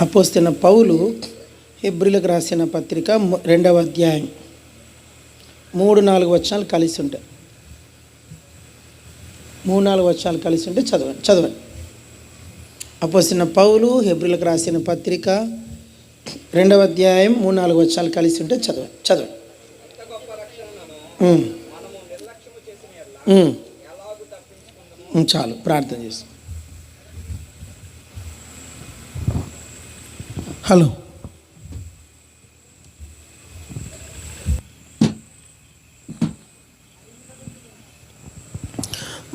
అపోస్తలుడైన పౌలు హెబ్రీయులకు రాసిన పత్రిక 2వ అధ్యాయం 3-4 వచనాలు కలిసి ఉంటాయి. 3-4 వచనాలు కలిసి ఉంటే చదవండి. అపోస్తలుడైన పౌలు హెబ్రీయులకు రాసిన పత్రిక 2వ అధ్యాయం 3-4 వచనాలు కలిసి ఉంటే చదవండి. చాలు, ప్రార్థన చేస్తాం. హలో,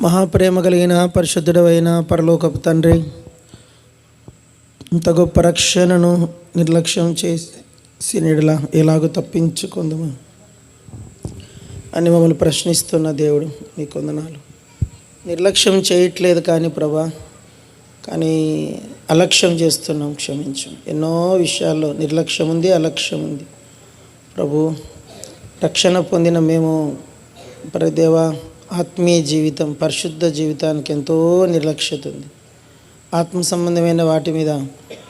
మహాప్రేమ కలిగిన పరిశుద్ధుడైన పరలోకపు తండ్రి, ఇంత గొప్ప రక్షణను నిర్లక్ష్యం చేసి నీడలా ఎలాగో తప్పించుకుందాము అని మమ్మల్ని ప్రశ్నిస్తున్న దేవుడు నీకు వందనాలు. నిర్లక్ష్యం చేయట్లేదు కానీ ప్రభా, కానీ అలక్ష్యం చేస్తున్నాం, క్షమించు. ఎన్నో విషయాల్లో నిర్లక్ష్యం ఉంది, అలక్ష్యం ఉంది ప్రభు. రక్షణ పొందిన మేము ప్రదేవ ఆత్మీయ జీవితం, పరిశుద్ధ జీవితానికి ఎంతో నిర్లక్ష్యత ఉంది. ఆత్మ సంబంధమైన వాటి మీద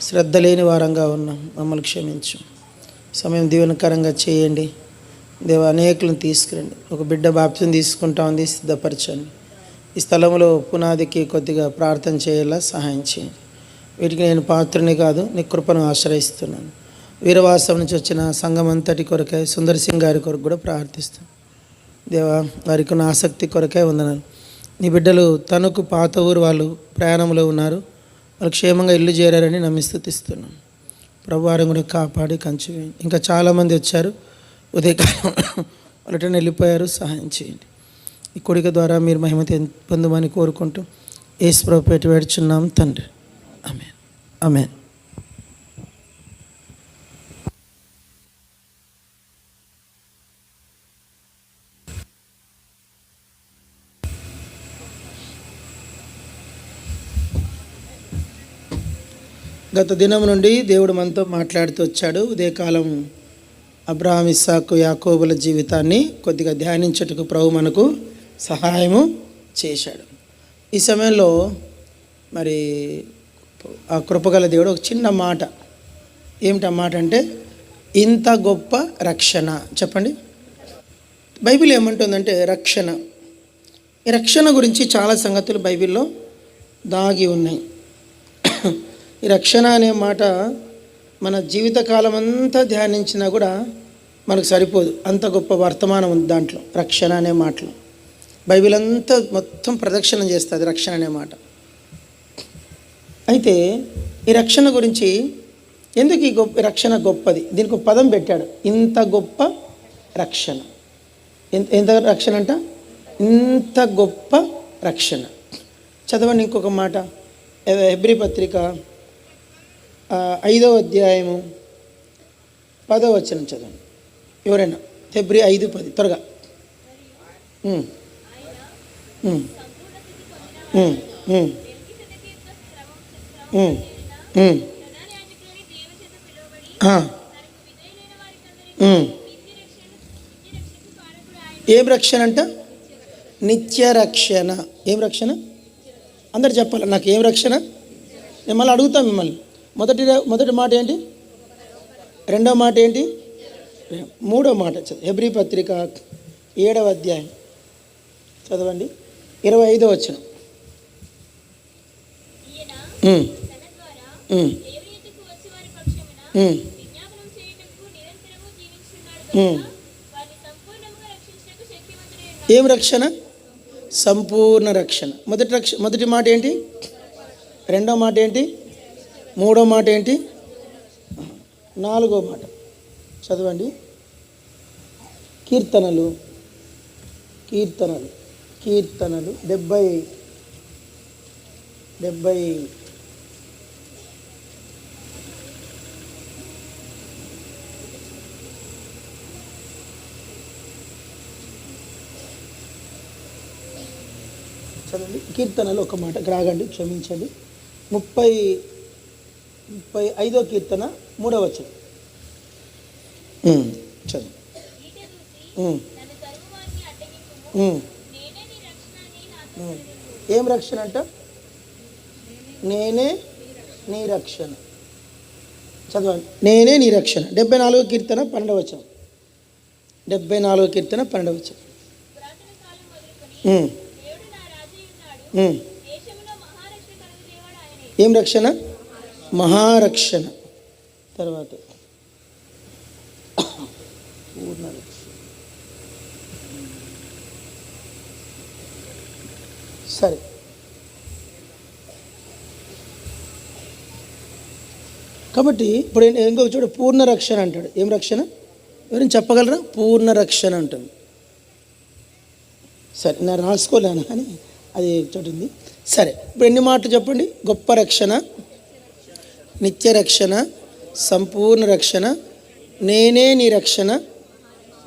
శ్రద్ధ లేని వారంగా ఉన్నాం. మమ్మల్ని క్షమించు. సమయం దీవెనకరంగా చేయండి దేవా. అనేకులను తీసుకురండి. ఒక బిడ్డ బాప్తిసం తీసుకుంటా ఉంది, సిద్ధపరచండి. ఈ స్థలంలో పునాదికి కొద్దిగా ప్రార్థన చేయాలా సహాయం చేయండి. వీటికి నేను పాత్రని కాదు, నీ కృపను ఆశ్రయిస్తున్నాను. వీరవాసం నుంచి వచ్చిన సంఘం అంతటి కొరకై సుందర్ సింగ్ గారి కొరకు కూడా ప్రార్థిస్తాను దేవా. వారికి ఉన్న ఆసక్తి కొరకై వందనాలు. నీ బిడ్డలు తనకు పాత ఊరు వాళ్ళు ప్రయాణంలో ఉన్నారు, వాళ్ళు క్షేమంగా ఇల్లు చేరారని నమ్మి స్తుతిస్తున్నాను ప్రభు. వారిని కూడా కాపాడి కంచి వేయండి. ఇంకా చాలామంది వచ్చారు, ఉదయకాలం వాళ్ళటనే వెళ్ళిపోయారు, సహాయం చేయండి. ఈ కొడుక ద్వారా మీరు మహిమ పొందమని కోరుకుంటూ యేసు ప్రభు పేట వేడుచున్నాం తండ్రి, ఆమేన్, ఆమేన్. గత దినం నుండి దేవుడు మనతో మాట్లాడుతూ వచ్చాడు. ఉదయకాలం అబ్రహాం, ఇస్సాకు, యాకోబుల జీవితాన్ని కొద్దిగా ధ్యానించుటకు ప్రభు మనకు సహాయము చేశాడు. ఈ సమయంలో మరి ఆ కృపగల దేవుడు ఒక చిన్న మాట, ఏమిటి ఆ మాట అంటే ఇంత గొప్ప రక్షణ. చెప్పండి, బైబిల్ ఏమంటుందంటే రక్షణ. ఈ రక్షణ గురించి చాలా సంగతులు బైబిల్లో దాగి ఉన్నాయి. ఈ రక్షణ అనే మాట మన జీవితకాలం అంతా ధ్యానించినా కూడా మనకు సరిపోదు, అంత గొప్ప వర్తమానం ఉంది దాంట్లో. రక్షణ అనే మాటలో బైబిల్ అంతా మొత్తం ప్రదక్షిణం చేస్తుంది రక్షణ అనే మాట. అయితే ఈ రక్షణ గురించి ఎందుకు ఈ రక్షణ గొప్పది, దీనికి ఒక పదం పెట్టాడు, ఇంత గొప్ప రక్షణ. ఎంత రక్షణ అంట, ఇంత గొప్ప రక్షణ. చదవండి ఇంకొక మాట, హెబ్రీ పత్రిక 5వ అధ్యాయము 10వ వచనం చదవండి ఎవరైనా. హెబ్రీ 5:10 త్వరగా. ఏం రక్షణ అంట, నిత్య రక్షణ. ఏం రక్షణ అందరు చెప్పాలి నాకు, ఏం రక్షణ? నేను మళ్ళీ అడుగుతాను మిమ్మల్ని. మొదటి మాట ఏంటి, రెండవ మాట ఏంటి, మూడవ మాట చదువు. హెబ్రీ పత్రిక 7వ అధ్యాయం చదవండి, 25వ వచనం. ఏం రక్షణ? సంపూర్ణ రక్షణ. మొదటి మాట ఏంటి, రెండవ మాట ఏంటి, మూడో మాట ఏంటి, నాలుగో మాట చదవండి. కీర్తనలు 70 చదవండి. కీర్తనలు ఒక మాట రాగండి, క్షమించండి. 35వ కీర్తన 3వ వచనం చదువు. ఏం రక్షణ అంట, నేనే నీ రక్షణ. చదవండి. నేనే నీ రక్షణ. 74 కీర్తన 12వ వచనం. 74 కీర్తన 12వ వచనం. ఏం రక్షణ? మహారక్షణ. తర్వాత పూర్ణ రక్షణ. సరే, కాబట్టి ఇప్పుడు ఇంకొక చోట పూర్ణ రక్షణ అంటాడు. ఏం రక్షణ? ఎవరైనా చెప్పగలరా? పూర్ణ రక్షణ అంటుంది. సరే, నేను రాసుకోలేను కానీ అది చోటు ఉంది. సరే, ఇప్పుడు ఎన్ని మాటలు చెప్పండి? గొప్ప రక్షణ, నిత్య రక్షణ, సంపూర్ణ రక్షణ, నేనే నీ రక్షణ,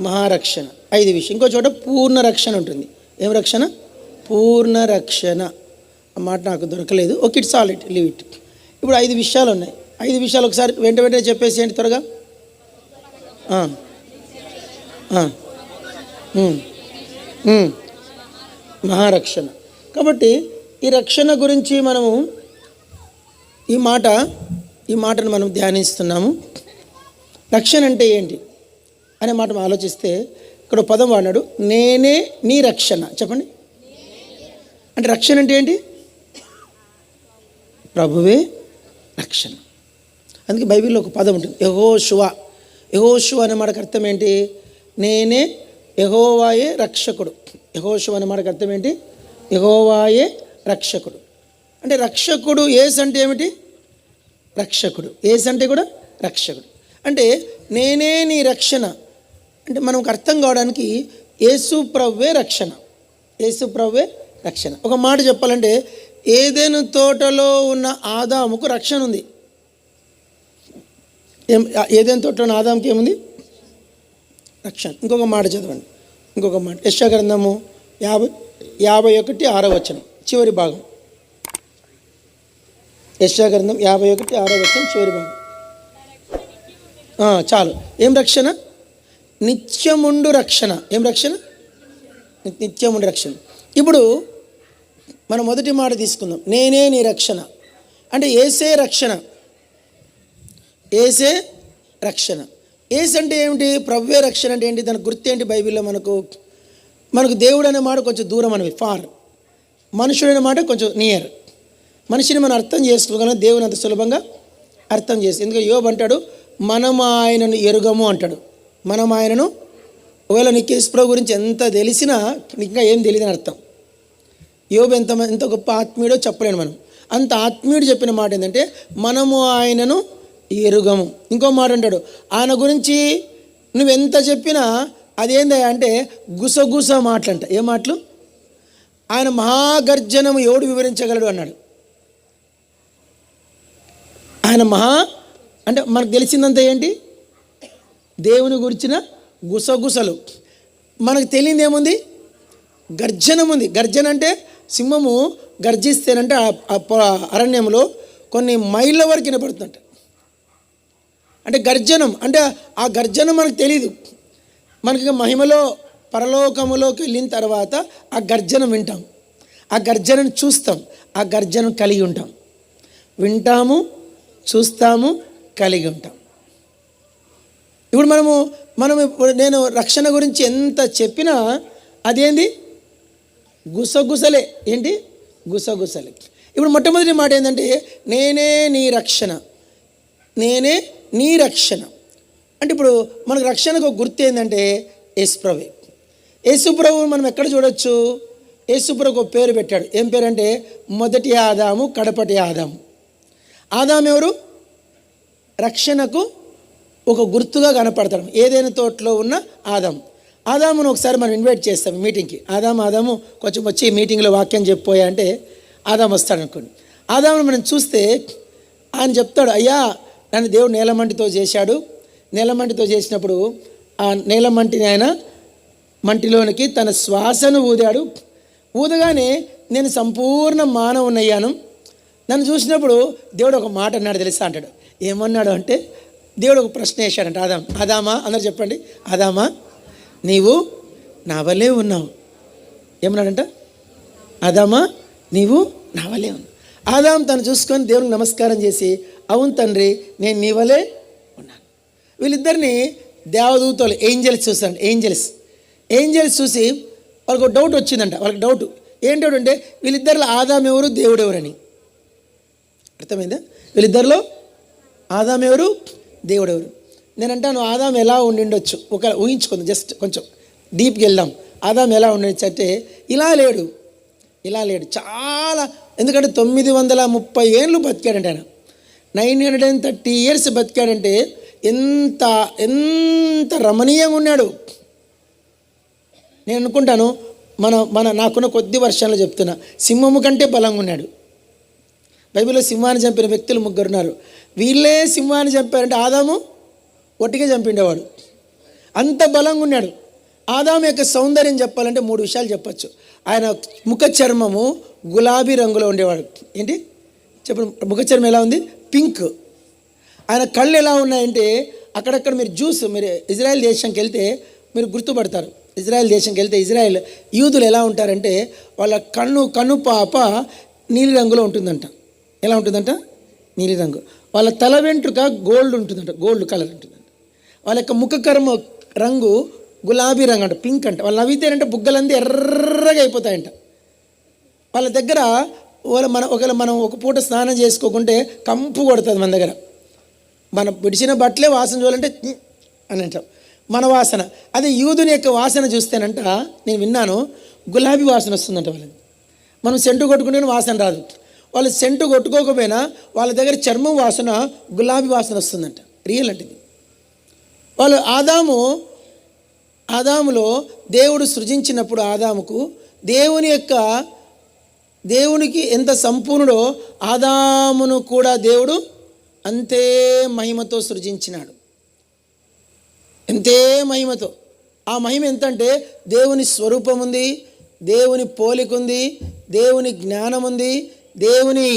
మహారక్షణ. 5 విషయం. ఇంకో చోట పూర్ణ రక్షణ ఉంటుంది. ఏం రక్షణ? పూర్ణ రక్షణ. ఆ మాట నాకు దొరకలేదు. Okay, it's all it, leave it. ఇప్పుడు 5 విషయాలు ఉన్నాయి. 5 విషయాలు ఒకసారి వెంటనే చెప్పేసేయండి త్వరగా. మహారక్షణ. కాబట్టి ఈ రక్షణ గురించి మనము ఈ మాటను మనం ధ్యానిస్తున్నాము. రక్షణ అంటే ఏంటి అనే మాట మనం ఆలోచిస్తే ఇక్కడ పదం వాడినాడు, నేనే నీ రక్షణ. చెప్పండి. అంటే రక్షణ అంటే ఏంటి? ప్రభువే రక్షణ. అందుకే బైబిల్లో ఒక పదం ఉంటుంది, యెహోషువ. యెహోషువ అనే మాటకు అర్థం ఏంటి? నేనే యెహోవాయే రక్షకుడు. యెహోషువ అనే మాటకు అర్థం ఏంటి? యెహోవాయే రక్షకుడు. అంటే రక్షకుడు యేసు అంటే ఏమిటి? రక్షకుడు. యేసు అంటే కూడా రక్షకుడు. అంటే నేనే నీ రక్షణ అంటే మనకు అర్థం కావడానికి యేసు ప్రభువే రక్షణ. యేసు ప్రభువే రక్షణ. ఒక మాట చెప్పాలంటే ఏదెను తోటలో ఉన్న ఆదాముకు రక్షణ ఉంది. ఏదైనా తోటలో ఉన్న ఆదాముకి ఏముంది? రక్షణ. ఇంకొక మాట చదవండి. ఇంకొక మాట యెషయా గ్రంథము 51:6 వచనం చివరి భాగం. యెషయా గ్రంథం 51:6 వచనం చివరి భాగం. చాలు. ఏం రక్షణ? నిత్యముండు రక్షణ. ఏం రక్షణ? నిత్యముండు రక్షణ. ఇప్పుడు మనం మొదటి మాట తీసుకుందాం, నేనే నీ రక్షణ. అంటే యేసే రక్షణ. యేసే రక్షణ. యేసు అంటే ఏమిటి? ప్రభువే రక్షణ అంటే ఏంటి? దానికి గుర్తు ఏంటి? బైబిల్లో మనకు దేవుడు అనే మాట కొంచెం దూరం అనేవి, ఫార్. మనుషుడు అనే మాట కొంచెం నియర్. మనిషిని మనం అర్థం చేసుకోగలం, దేవుని అంత సులభంగా అర్థం చేసి. ఎందుకంటే యోబు అంటాడు, మనం ఆయనను ఎరుగము అంటాడు. మనం ఆయనను, ఒకవేళ నీకు యేసు గురించి ఎంత తెలిసినా ఇంకా ఏం తెలియదని అర్థం. యోబు ఎంత గొప్ప ఆత్మీయుడో చెప్పలేను మనం. అంత ఆత్మీయుడు చెప్పిన మాట ఏంటంటే మనము ఆయనను ఎరుగము. ఇంకో మాట అంటాడు, ఆయన గురించి నువ్వెంత చెప్పినా అదేందా అంటే గుసగుస మాటలంట. ఏ మాటలు? ఆయన మహాగర్జనము ఎవడు వివరించగలడు అన్నాడు. ఆయన అంటే మనకు తెలిసిందంతా ఏంటి? దేవుని గురించిన గుసగుసలు. మనకు తెలియదు ఏముంది? గర్జనం ఉంది. గర్జన అంటే సింహము గర్జిస్తేనంటే అరణ్యంలో కొన్ని మైళ్ళ వరకు వినపడుతుందంట. అంటే గర్జనం అంటే ఆ గర్జనం మనకు తెలీదు. మనకి మహిమలో పరలోకములోకి వెళ్ళిన తర్వాత ఆ గర్జనం వింటాం, ఆ గర్జనను చూస్తాం, ఆ గర్జనం కలిగి ఉంటాం. వింటాము, చూస్తాము, కలిగి ఉంటాం. ఇప్పుడు నేను రక్షణ గురించి ఎంత చెప్పినా అదేంది? గుసగుసలే. ఏంటి? గుసగుసలే. ఇప్పుడు మొట్టమొదటి మాట ఏంటంటే నేనే నీ రక్షణ. నేనే నీ రక్షణ అంటే ఇప్పుడు మనకు రక్షణకు ఒక గుర్తు ఏంటంటే యేసుప్రభు. యేసుప్రభు మనం ఎక్కడ చూడొచ్చు? యేసుప్రభుకు ఒక పేరు పెట్టాడు. ఏం పేరు అంటే మొదటి ఆదాము, కడపటి ఆదాము. ఆదాము ఎవరు? రక్షణకు ఒక గుర్తుగా కనపడతాడు. ఏదైనా తోటలో ఉన్న ఆదామును ఒకసారి మనం ఇన్వైట్ చేస్తాం మీటింగ్కి. ఆదాము కొంచెం వచ్చి మీటింగ్లో వాక్యం చెప్పిపోయా అంటే ఆదాము వస్తాడు అనుకోండి. ఆదామును మనం చూస్తే ఆయన చెప్తాడు, అయ్యా నన్ను దేవుడు నేలమంటితో చేశాడు. నేలమంటితో చేసినప్పుడు ఆ నేలమంటిని ఆయన మంటిలోనికి తన శ్వాసను ఊదాడు. ఊదగానే నేను సంపూర్ణ మానవునయ్యాను. నన్ను చూసినప్పుడు దేవుడు ఒక మాట అన్నాడు తెలుసా అంటాడు. ఏమన్నాడు అంటే దేవుడు ఒక ప్రశ్న వేశాడంట. ఆదామా అందరు చెప్పండి, ఆదామా నీవు నా వలే ఉన్నావు. ఏమన్నాడంట? ఆదామా నీవు నా వలే ఉన్నావు. ఆదాం తను చూసుకొని దేవునికి నమస్కారం చేసి, అవును తండ్రి నేను నీ వలే ఉన్నాను. వీళ్ళిద్దరిని దేవదూతలు ఏంజల్స్ చూస్తారంట. ఏంజల్స్ చూసి వాళ్ళకు డౌట్ వచ్చిందంట. వాళ్ళకి డౌట్ ఏం డౌట్ అంటే వీళ్ళిద్దరిలో ఆదాం ఎవరు, దేవుడు ఎవరని. అర్థమైందా? వీళ్ళిద్దరిలో ఆదాం ఎవరు, దేవుడు ఎవరు. నేను అంటాను ఆదాం ఎలా ఉండిండొచ్చు, ఒక ఊహించుకుందాం, జస్ట్ కొంచెం డీప్కి వెళ్దాం. ఆదాం ఎలా ఉండొచ్చు అంటే ఇలా లేడు చాలా. ఎందుకంటే 930 ఏళ్ళు బతికాడంటే ఆయన, 930 years బతికాడంటే ఎంత ఎంత రమణీయంగా ఉన్నాడు. నేను అనుకుంటాను నాకున్న కొద్ది వర్షాలు చెప్తున్నా, సింహము కంటే బలంగా ఉన్నాడు. బైబిల్లో సింహాన్ని చంపిన వ్యక్తులు 3 ఉన్నారు. వీళ్ళే సింహాన్ని చంపారంటే ఆదాము ఒట్టిగా చంపిండేవాడు, అంత బలంగా ఉన్నాడు. ఆదాము యొక్క సౌందర్యం చెప్పాలంటే 3 విషయాలు చెప్పచ్చు. ఆయన ముఖ చర్మము గులాబీ రంగులో ఉండేవాడు. ఏంటి చెప్పండి, ముఖ చర్మం ఎలా ఉంది? పింక్. ఆయన కళ్ళు ఎలా ఉన్నాయంటే అక్కడక్కడ మీరు ఇజ్రాయెల్ దేశంకి వెళ్తే మీరు గుర్తుపడతారు. ఇజ్రాయెల్ దేశంకి వెళ్తే ఇజ్రాయెల్ యూదులు ఎలా ఉంటారంటే వాళ్ళ కనుపాప నీలి రంగులో ఉంటుందంట. ఎలా ఉంటుందంట? నీలి రంగు. వాళ్ళ తల వెంట్రుక గోల్డ్ ఉంటుందంట, గోల్డ్ కలర్ ఉంటుందంట. వాళ్ళ యొక్క ముఖకర్మ రంగు గులాబీ రంగు అంట, పింక్ అంట. వాళ్ళు నవ్వితేనంటే బుగ్గలంతా ఎర్రగా అయిపోతాయంట. వాళ్ళ దగ్గర ఒకవేళ మనం ఒక పూట స్నానం చేసుకోకుంటే కంపు కొడుతుంది మన దగ్గర. మన విడిచిన బట్టలే వాసన చూడాలంటే అని అంటాం, మన వాసన. అదే యూదుని యొక్క వాసన చూస్తేనంట, నేను విన్నాను, గులాబీ వాసన వస్తుందంట వాళ్ళకి. మనం సెంటు కొట్టుకుంటే వాసన రాదు. వాళ్ళు సెంటు కొట్టుకోకపోయినా వాళ్ళ దగ్గర చర్మం వాసన గులాబీ వాసన వస్తుందంట. రియల్ అంటే ఇది. వాళ్ళు ఆదాములో దేవుడు సృజించినప్పుడు ఆదాముకు దేవునికి ఎంత సంపూర్ణుడో ఆదామును కూడా దేవుడు అంతే మహిమతో సృజించినాడు. ఎంతే మహిమతో. ఆ మహిమ ఎంతంటే దేవుని స్వరూపం ఉంది, దేవుని పోలిక ఉంది, దేవుని జ్ఞానం ఉంది, దేవుని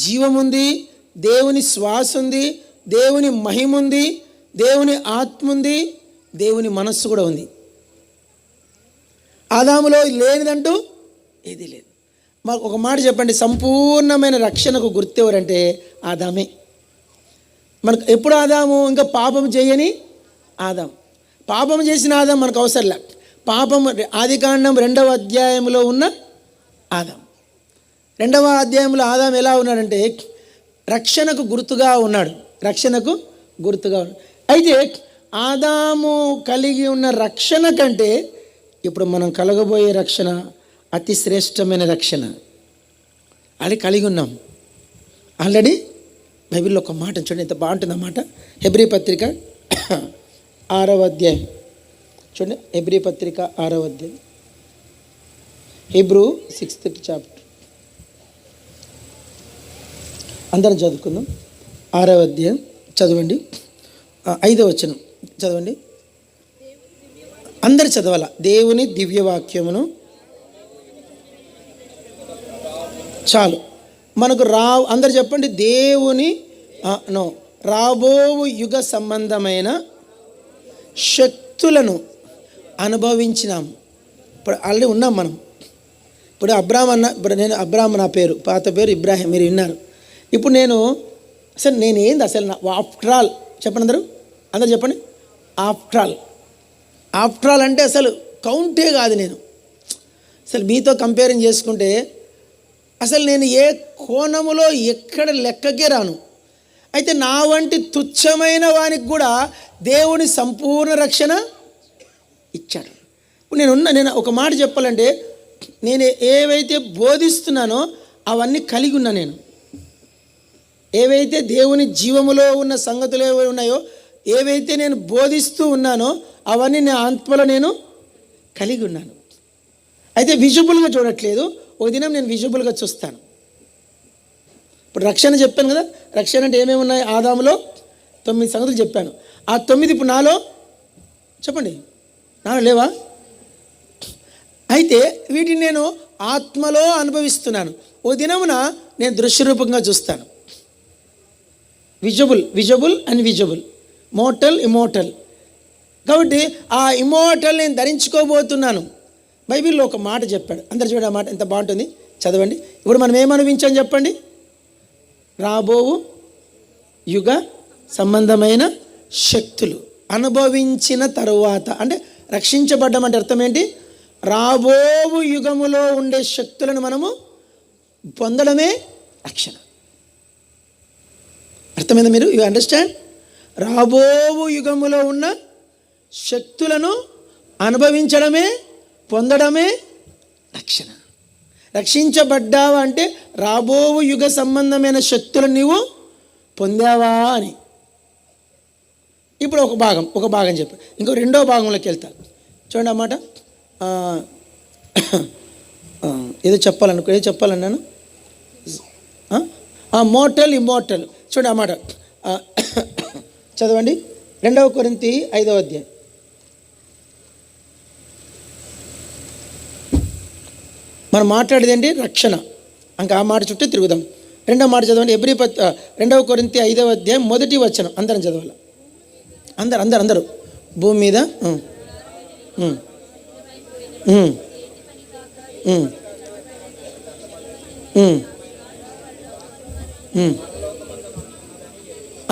జీవం ఉంది, దేవుని శ్వాస ఉంది, దేవుని మహిమ ఉంది, దేవుని ఆత్మ ఉంది, దేవుని మనస్సు కూడా ఉంది. ఆదాములో లేనిదంటూ ఏది లేదు. మాకు ఒక మాట చెప్పండి, సంపూర్ణమైన రక్షణకు గుర్తు ఎవరంటే ఆదామే. మనకు ఎప్పుడు ఆదాము? ఇంకా పాపం చేయని ఆదాం. పాపం చేసిన ఆదాం మనకు అవసరంలే. పాపం ఆదికాండం 2వ అధ్యాయంలో ఉన్న ఆదాం. 2వ అధ్యాయంలో ఆదాం ఎలా ఉన్నాడంటే రక్షణకు గుర్తుగా ఉన్నాడు. అయితే ఆదాము కలిగి ఉన్న రక్షణ కంటే ఇప్పుడు మనం కలగబోయే రక్షణ అతి శ్రేష్టమైన రక్షణ. అది కలిగి ఉన్నాం ఆల్రెడీ. బైబిల్లో ఒక మాట చూడండి, ఎంత బాగుంటుంది అన్నమాట. హెబ్రీ పత్రిక 6వ అధ్యాయం చూడండి. హెబ్రీ పత్రిక 6వ అధ్యాయం, హెబ్రూ 6th chapter. అందరం చదువుకుందాం. 6వ అధ్యాయం చదవండి, 5వ వచనం చదవండి. అందరు చదవాల. దేవుని దివ్యవాక్యమును చాలు మనకు అందరు చెప్పండి. దేవుని రాబోవు యుగ సంబంధమైన శక్తులను అనుభవించినాం. ఇప్పుడు ఆల్రెడీ ఉన్నాం మనం. ఇప్పుడు నేను అబ్రాహ్మ, నా పేరు, పాత పేరు ఇబ్రాహిం, మీరు విన్నారు. ఇప్పుడు నేనేంది అసలు ఆఫ్టర్ ఆల్ చెప్పండి. అందరు చెప్పండి. ఆఫ్టర్ ఆల్ అంటే అసలు కౌంటే కాదు. నేను అసలు మీతో కంపేరింగ్ చేసుకుంటే అసలు నేను ఏ కోణములో ఎక్కడ లెక్కకే రాను. అయితే నా వంటి తుచ్చమైన వానికి కూడా దేవుని సంపూర్ణ రక్షణ ఇచ్చాడు. ఇప్పుడు నేను ఒక మాట చెప్పాలంటే, నేను ఏవైతే బోధిస్తున్నానో అవన్నీ కలిగి ఉన్నా. నేను ఏవైతే దేవుని జీవములో ఉన్న సంగతులు ఏవై ఉన్నాయో, ఏవైతే నేను బోధిస్తూ ఉన్నానో అవన్నీ నా ఆత్మలో నేను కలిగి ఉన్నాను. అయితే విజుబుల్గా చూడట్లేదు. ఒక దినం నేను విజుబుల్గా చూస్తాను. ఇప్పుడు రక్షణ చెప్పాను కదా, రక్షణ అంటే ఏమేమి ఉన్నాయి? ఆదాములో 9 సంగతులు చెప్పాను. ఆ 9 ఇప్పుడు నాలో చెప్పండి, నాలో లేవా? అయితే వీటిని నేను ఆత్మలో అనుభవిస్తున్నాను. ఓ దినమున నేను దృశ్యరూపంగా చూస్తాను. విజుబుల్ అండ్ విజుబుల్, మోర్టల్, ఇమోర్టల్. కాబట్టి ఆ ఇమోర్టల్ నేను ధరించుకోబోతున్నాను. బైబిల్లో ఒక మాట చెప్పాడు. అందరు చూడండి, ఆ మాట ఎంత బాగుంటుంది, చదవండి. ఇప్పుడు మనం ఏమనుభవించాం చెప్పండి? రాబోవు యుగ సంబంధమైన శక్తులు అనుభవించిన తరువాత, అంటే రక్షించబడ్డం అంటే అర్థం ఏంటి? రాబోవు యుగములో ఉండే శక్తులను మనము పొందడమే రక్షణ. అర్థమైందా మీరు? You understand? రాబోవు యుగములో ఉన్న శక్తులను అనుభవించడమే, పొందడమే రక్షణ. రక్షించబడ్డావా అంటే రాబోవు యుగ సంబంధమైన శక్తులను నీవు పొందావా అని. ఇప్పుడు ఒక భాగం చెప్పు, ఇంకో రెండో భాగంలోకి వెళ్తా. చూడండి అన్నమాట. ఏదో చెప్పాలన్నాను. Mortal immortal. చూడండి అన్నమాట. చదవండి 2 కొరింథీ 5వ అధ్యాయం. మనం మాట్లాడేది ఏంటి? రక్షణ. ఇంకా ఆ మాట చుట్టూ తిరుగుదాం. రెండవ మాట చదవండి. 2 కొరింథీ 5వ అధ్యాయం 1వ వచనం. అందరం చదవాలి. అందరూ భూమి మీద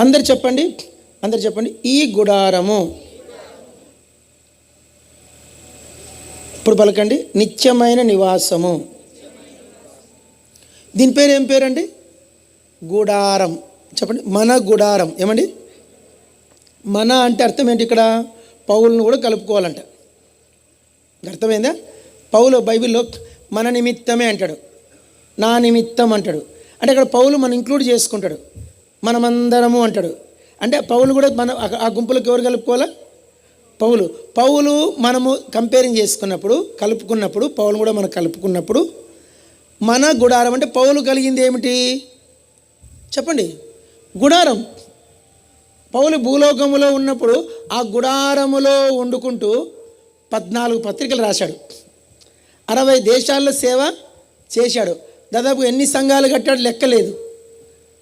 అందరు చెప్పండి. ఈ గుడారము, ఇప్పుడు పలకండి, నిత్యమైన నివాసము. దీని పేరు ఏం పేరండి? గుడారం. చెప్పండి. మన గుడారం. ఏమండి? మన అంటే అర్థం ఏంటి? ఇక్కడ పౌలును కూడా కలుపుకోవాలంట. అర్థమైందా? పౌలు బైబిల్లో మన నిమిత్తమే అంటాడు, నా నిమిత్తం అంటాడు. అంటే ఇక్కడ పౌలు మనం ఇంక్లూడ్ చేసుకుంటాడు, మనమందరము అంటాడు. అంటే పౌలు కూడా ఆ గుంపులకు ఎవరు కలుపుకోవాలా? పౌలు మనము కంపేరింగ్ కలుపుకున్నప్పుడు పౌలు కూడా మనం కలుపుకున్నప్పుడు మన గుడారం అంటే పౌలు కలిగింది ఏమిటి చెప్పండి? గుడారం. పౌలు భూలోకములో ఉన్నప్పుడు ఆ గుడారములో వండుకుంటూ 14 పత్రికలు రాశాడు, 60 దేశాల్లో సేవ చేశాడు, దాదాపు ఎన్ని సంఘాలు కట్టాడు లెక్కలేదు.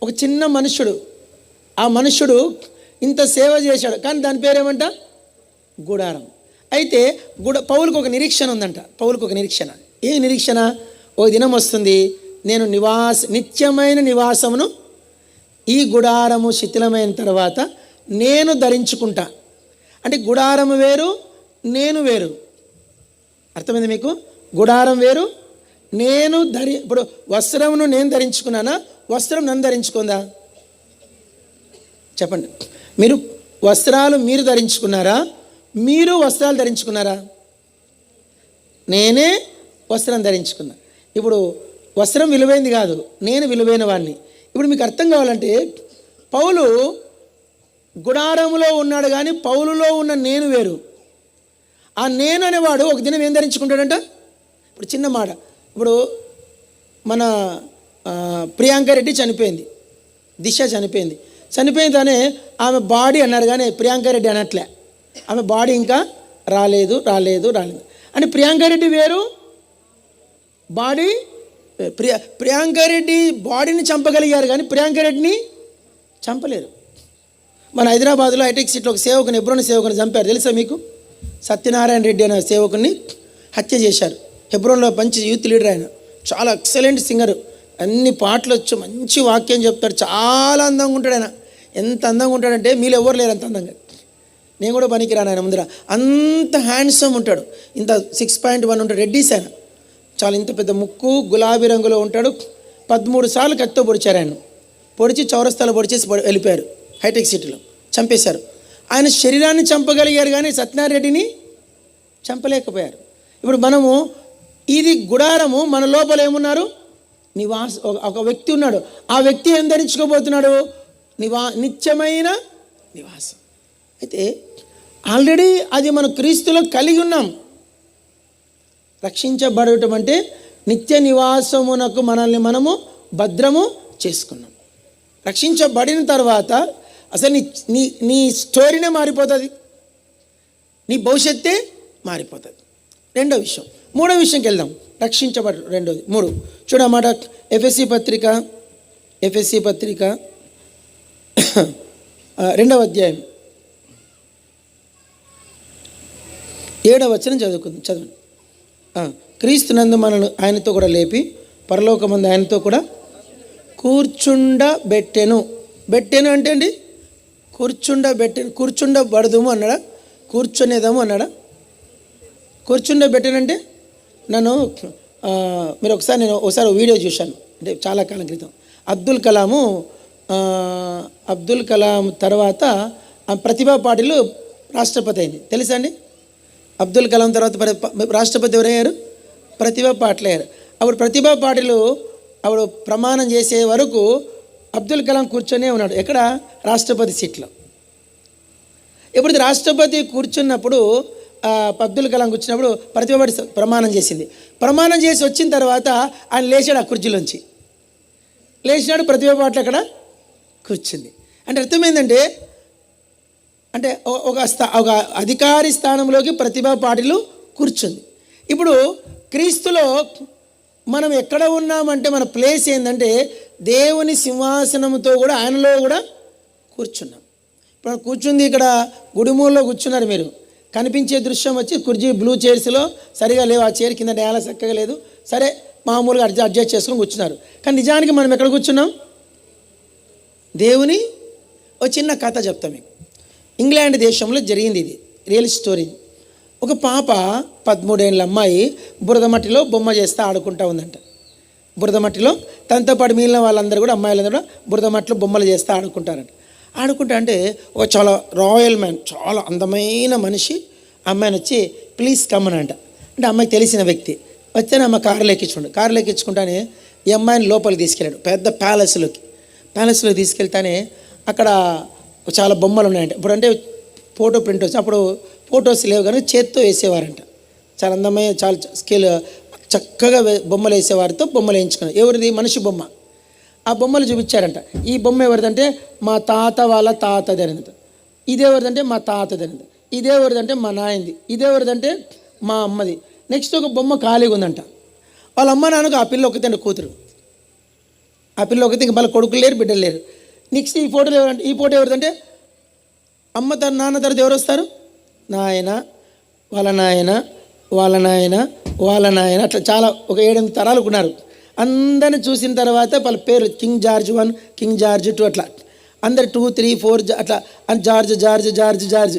ఒక చిన్న మనుష్యుడు, ఆ మనుష్యుడు ఇంత సేవ చేశాడు, కానీ దాని పేరేమంట? గుడారం. అయితే పౌలుకు ఒక నిరీక్షణ ఉందంట. ఏ నిరీక్షణ? ఓ దినం వస్తుంది, నేను నిత్యమైన నివాసమును ఈ గుడారము శిథిలమైన తర్వాత నేను ధరించుకుంటా. అంటే గుడారము వేరు, నేను వేరు. అర్థమైంది మీకు? గుడారం వేరు, నేను ఇప్పుడు వస్త్రమును నేను ధరించుకున్నానా, వస్త్రం నన్ను ధరించుకుందా? చెప్పండి. వస్త్రాలు మీరు ధరించుకున్నారా, మీరు వస్త్రాలు ధరించుకున్నారా? నేనే వస్త్రం ధరించుకున్నా. ఇప్పుడు వస్త్రం విలువైంది కాదు, నేను విలువైన వాడిని. ఇప్పుడు మీకు అర్థం కావాలంటే పౌలు గుడారములో ఉన్నాడు, కానీ పౌలులో ఉన్న నేను వేరు. ఆ నేను అనేవాడు ఒక దినం ఏం ధరించుకుంటాడంట? ఇప్పుడు చిన్న మాట, ఇప్పుడు మన ప్రియాంక రెడ్డి చనిపోయింది, దిశ చనిపోయింది. చనిపోయిందనే ఆమె బాడీ అన్నారు, కానీ ప్రియాంక రెడ్డి అనట్లే. ఆమె బాడీ ఇంకా రాలేదు. అంటే ప్రియాంక రెడ్డి వేరు, బాడీ ప్రియాంక రెడ్డి బాడీని చంపగలిగారు, కానీ ప్రియాంక రెడ్డిని చంపలేరు. మన హైదరాబాద్లో హైటెక్ సిటీలో ఒక సేవకుని, హెబ్రోన్ సేవకుని చంపారు, తెలుసా మీకు? సత్యనారాయణ రెడ్డి అనే సేవకుని హత్య చేశారు. హెబ్రోన్లో మంచి యూత్ లీడర్ ఆయన, చాలా ఎక్సలెంట్ సింగర్, అన్ని పాటలు వచ్చు, మంచి వాక్యం చెప్తాడు, చాలా అందంగా ఉంటాడు ఆయన. ఎంత అందంగా ఉంటాడంటే మీరు ఎవరు లేరు అంత అందంగా. నేను కూడా పనికిరాను ఆయన ముందర, అంత హ్యాండ్సమ్ ఉంటాడు. ఇంత 6.1 ఉంటాడు, రెడ్డీస్ ఆయన. చాలా ఇంత పెద్ద ముక్కు, గులాబీ రంగులో ఉంటాడు. 13 సార్లు కత్తితో పొడిచారు ఆయన. పొడిచి చౌరస్తాలో పొడిచేసి వెళ్ళిపోయారు. హైటెక్ సిటీలో చంపేశారు. ఆయన శరీరాన్ని చంపగలిగారు, కానీ సత్యనారాయణ రెడ్డిని చంపలేకపోయారు. ఇప్పుడు మనము ఇది గుడారము, మన లోపల ఏమున్నారు? ఒక వ్యక్తి ఉన్నాడు. ఆ వ్యక్తి ఏం ధరించుకోబోతున్నాడు? నిత్యమైన నివాసం. అయితే ఆల్రెడీ అది మన క్రీస్తులో కలిగి ఉన్నాం. రక్షించబడటం అంటే నిత్య నివాసమునకు మనల్ని మనము భద్రము చేసుకున్నాం. రక్షించబడిన తర్వాత అసలు నీ స్టోరీనే మారిపోతుంది, నీ భవిష్యత్తే మారిపోతుంది. రెండో విషయం. మూడో విషయంకి వెళ్దాం. రెండోది 3 చూడమాట. ఎఫెసీ పత్రిక 2వ అధ్యాయం 7వ వచనం చదవండి. క్రీస్తునందు మనల్ని ఆయనతో కూడా లేపి పరలోకమందు ఆయనతో కూడా కూర్చుండబెట్టెను. బెట్టెను అంటే అండి కూర్చుండబెట్టెను. కూర్చుండబడదుము అన్నాడా? కూర్చునేదాము అన్నాడా? కూర్చుండబెట్టెనంటే నన్ను మీరు నేను ఒకసారి వీడియో చూశాను, అంటే చాలా కాలం క్రితం. అబ్దుల్ కలాం తర్వాత ప్రతిభా పాటిల్ రాష్ట్రపతి అయింది, తెలుసా అండి? అబ్దుల్ కలాం తర్వాత రాష్ట్రపతి ఎవరయ్యారు? ప్రతిభా పాటిల్ అయ్యారు. అప్పుడు ప్రతిభా పాటిల్ అప్పుడు ప్రమాణం చేసే వరకు అబ్దుల్ కలాం కూర్చొనే ఉన్నాడు. ఎక్కడ? రాష్ట్రపతి సీట్లో. ఎప్పుడు రాష్ట్రపతి కూర్చున్నప్పుడు అబ్దుల్ కలాం కూర్చున్నప్పుడు ప్రతిభా పాటిల్ ప్రమాణం చేసింది. ప్రమాణం చేసి వచ్చిన తర్వాత ఆయన లేచాడు, ఆ కుర్చీలోంచి లేచినాడు. ప్రతిభా పాటిల్ అక్కడ కూర్చుంది. అంటే అర్థమైందంటే, అంటే ఒక అధికారి స్థానంలోకి ప్రతిభా పాటిల్ కూర్చుంది. ఇప్పుడు క్రీస్తులో మనం ఎక్కడ ఉన్నామంటే మన ప్లేస్ ఏంటంటే దేవుని సింహాసనంతో కూడా ఆయనలో కూడా కూర్చున్నాం. ఇప్పుడు కూర్చుంది ఇక్కడ గుడిమూలలో కూర్చున్నారు మీరు. కనిపించే దృశ్యం వచ్చి కుర్చీ బ్లూ చైర్స్లో సరిగా లేవు, ఆ చైర్ కింద నేల చక్కగా లేదు, సరే మామూలుగా అడ్జస్ట్ చేసుకొని కూర్చున్నారు. కానీ నిజానికి మనం ఎక్కడ కూర్చున్నాం? దేవుని ఒక చిన్న కథ చెప్తాం మీకు. ఇంగ్లాండ్ దేశంలో జరిగింది, ఇది రియల్ స్టోరీ. ఒక పాప 13 ఏళ్ళ అమ్మాయి బురద మట్టిలో బొమ్మ చేస్తూ ఆడుకుంటూ ఉందంట. బురద మట్టిలో తనతో పాటు మిగిలిన వాళ్ళందరూ కూడా, అమ్మాయిలందరూ కూడా బురద మట్టిలో బొమ్మలు చేస్తూ ఆడుకుంటారంట. ఆడుకుంటా అంటే ఒక చాలా రాయల్ మ్యాన్, చాలా అందమైన మనిషి అమ్మాయిని వచ్చి ప్లీజ్ కమ్మన్ అంట. అంటే అమ్మాయికి తెలిసిన వ్యక్తి వచ్చాను, అమ్మ కారులో ఎక్కించుకుంటానే ఈ అమ్మాయిని లోపలికి తీసుకెళ్ళాడు, పెద్ద ప్యాలెస్లోకి తీసుకెళ్తానే అక్కడ చాలా బొమ్మలు ఉన్నాయంట. ఇప్పుడు అంటే ఫోటో ప్రింట్ వచ్చి, అప్పుడు ఫొటోస్ లేవు కానీ చేత్తో వేసేవారంట. చాలా అందమైన, చాలా స్కేల్ చక్కగా బొమ్మలు వేసేవారితో బొమ్మలు వేయించుకున్నారు. ఎవరిది? మనిషి బొమ్మ. ఆ బొమ్మలు చూపించారంట. ఈ బొమ్మ ఎవరిదంటే మా తాత వాళ్ళ తాతది అనేది, ఇదేవరిదంటే మా తాతది అనేది, ఇదేవరిదంటే మా నాయనది, ఇదేవరిదంటే మా అమ్మది. నెక్స్ట్ ఒక బొమ్మ ఖాళీగా ఉందంట. వాళ్ళ అమ్మ నాన్నకు ఆ పిల్ల ఒకతే కూతురు, ఆ పిల్ల ఒకతే, ఇంక వాళ్ళ కొడుకులు లేరు, బిడ్డలు లేరు. నెక్స్ట్ ఈ ఫోటోలు ఎవరంటే, ఈ ఫోటో ఎవరిదంటే అమ్మ నాన్న తర్వాత ఎవరు వస్తారు? నాయన, వాళ్ళ నాయన, వాళ్ళ నాయన, వాళ్ళ నాయన, అట్లా చాలా ఒక 7-8 తరాలు ఉన్నారు. అందరిని చూసిన తర్వాత వాళ్ళ పేరు కింగ్ జార్జ్ 1, కింగ్ జార్జ్ 2, అట్లా అందరు 2, 3, 4 అట్లా జార్జ్.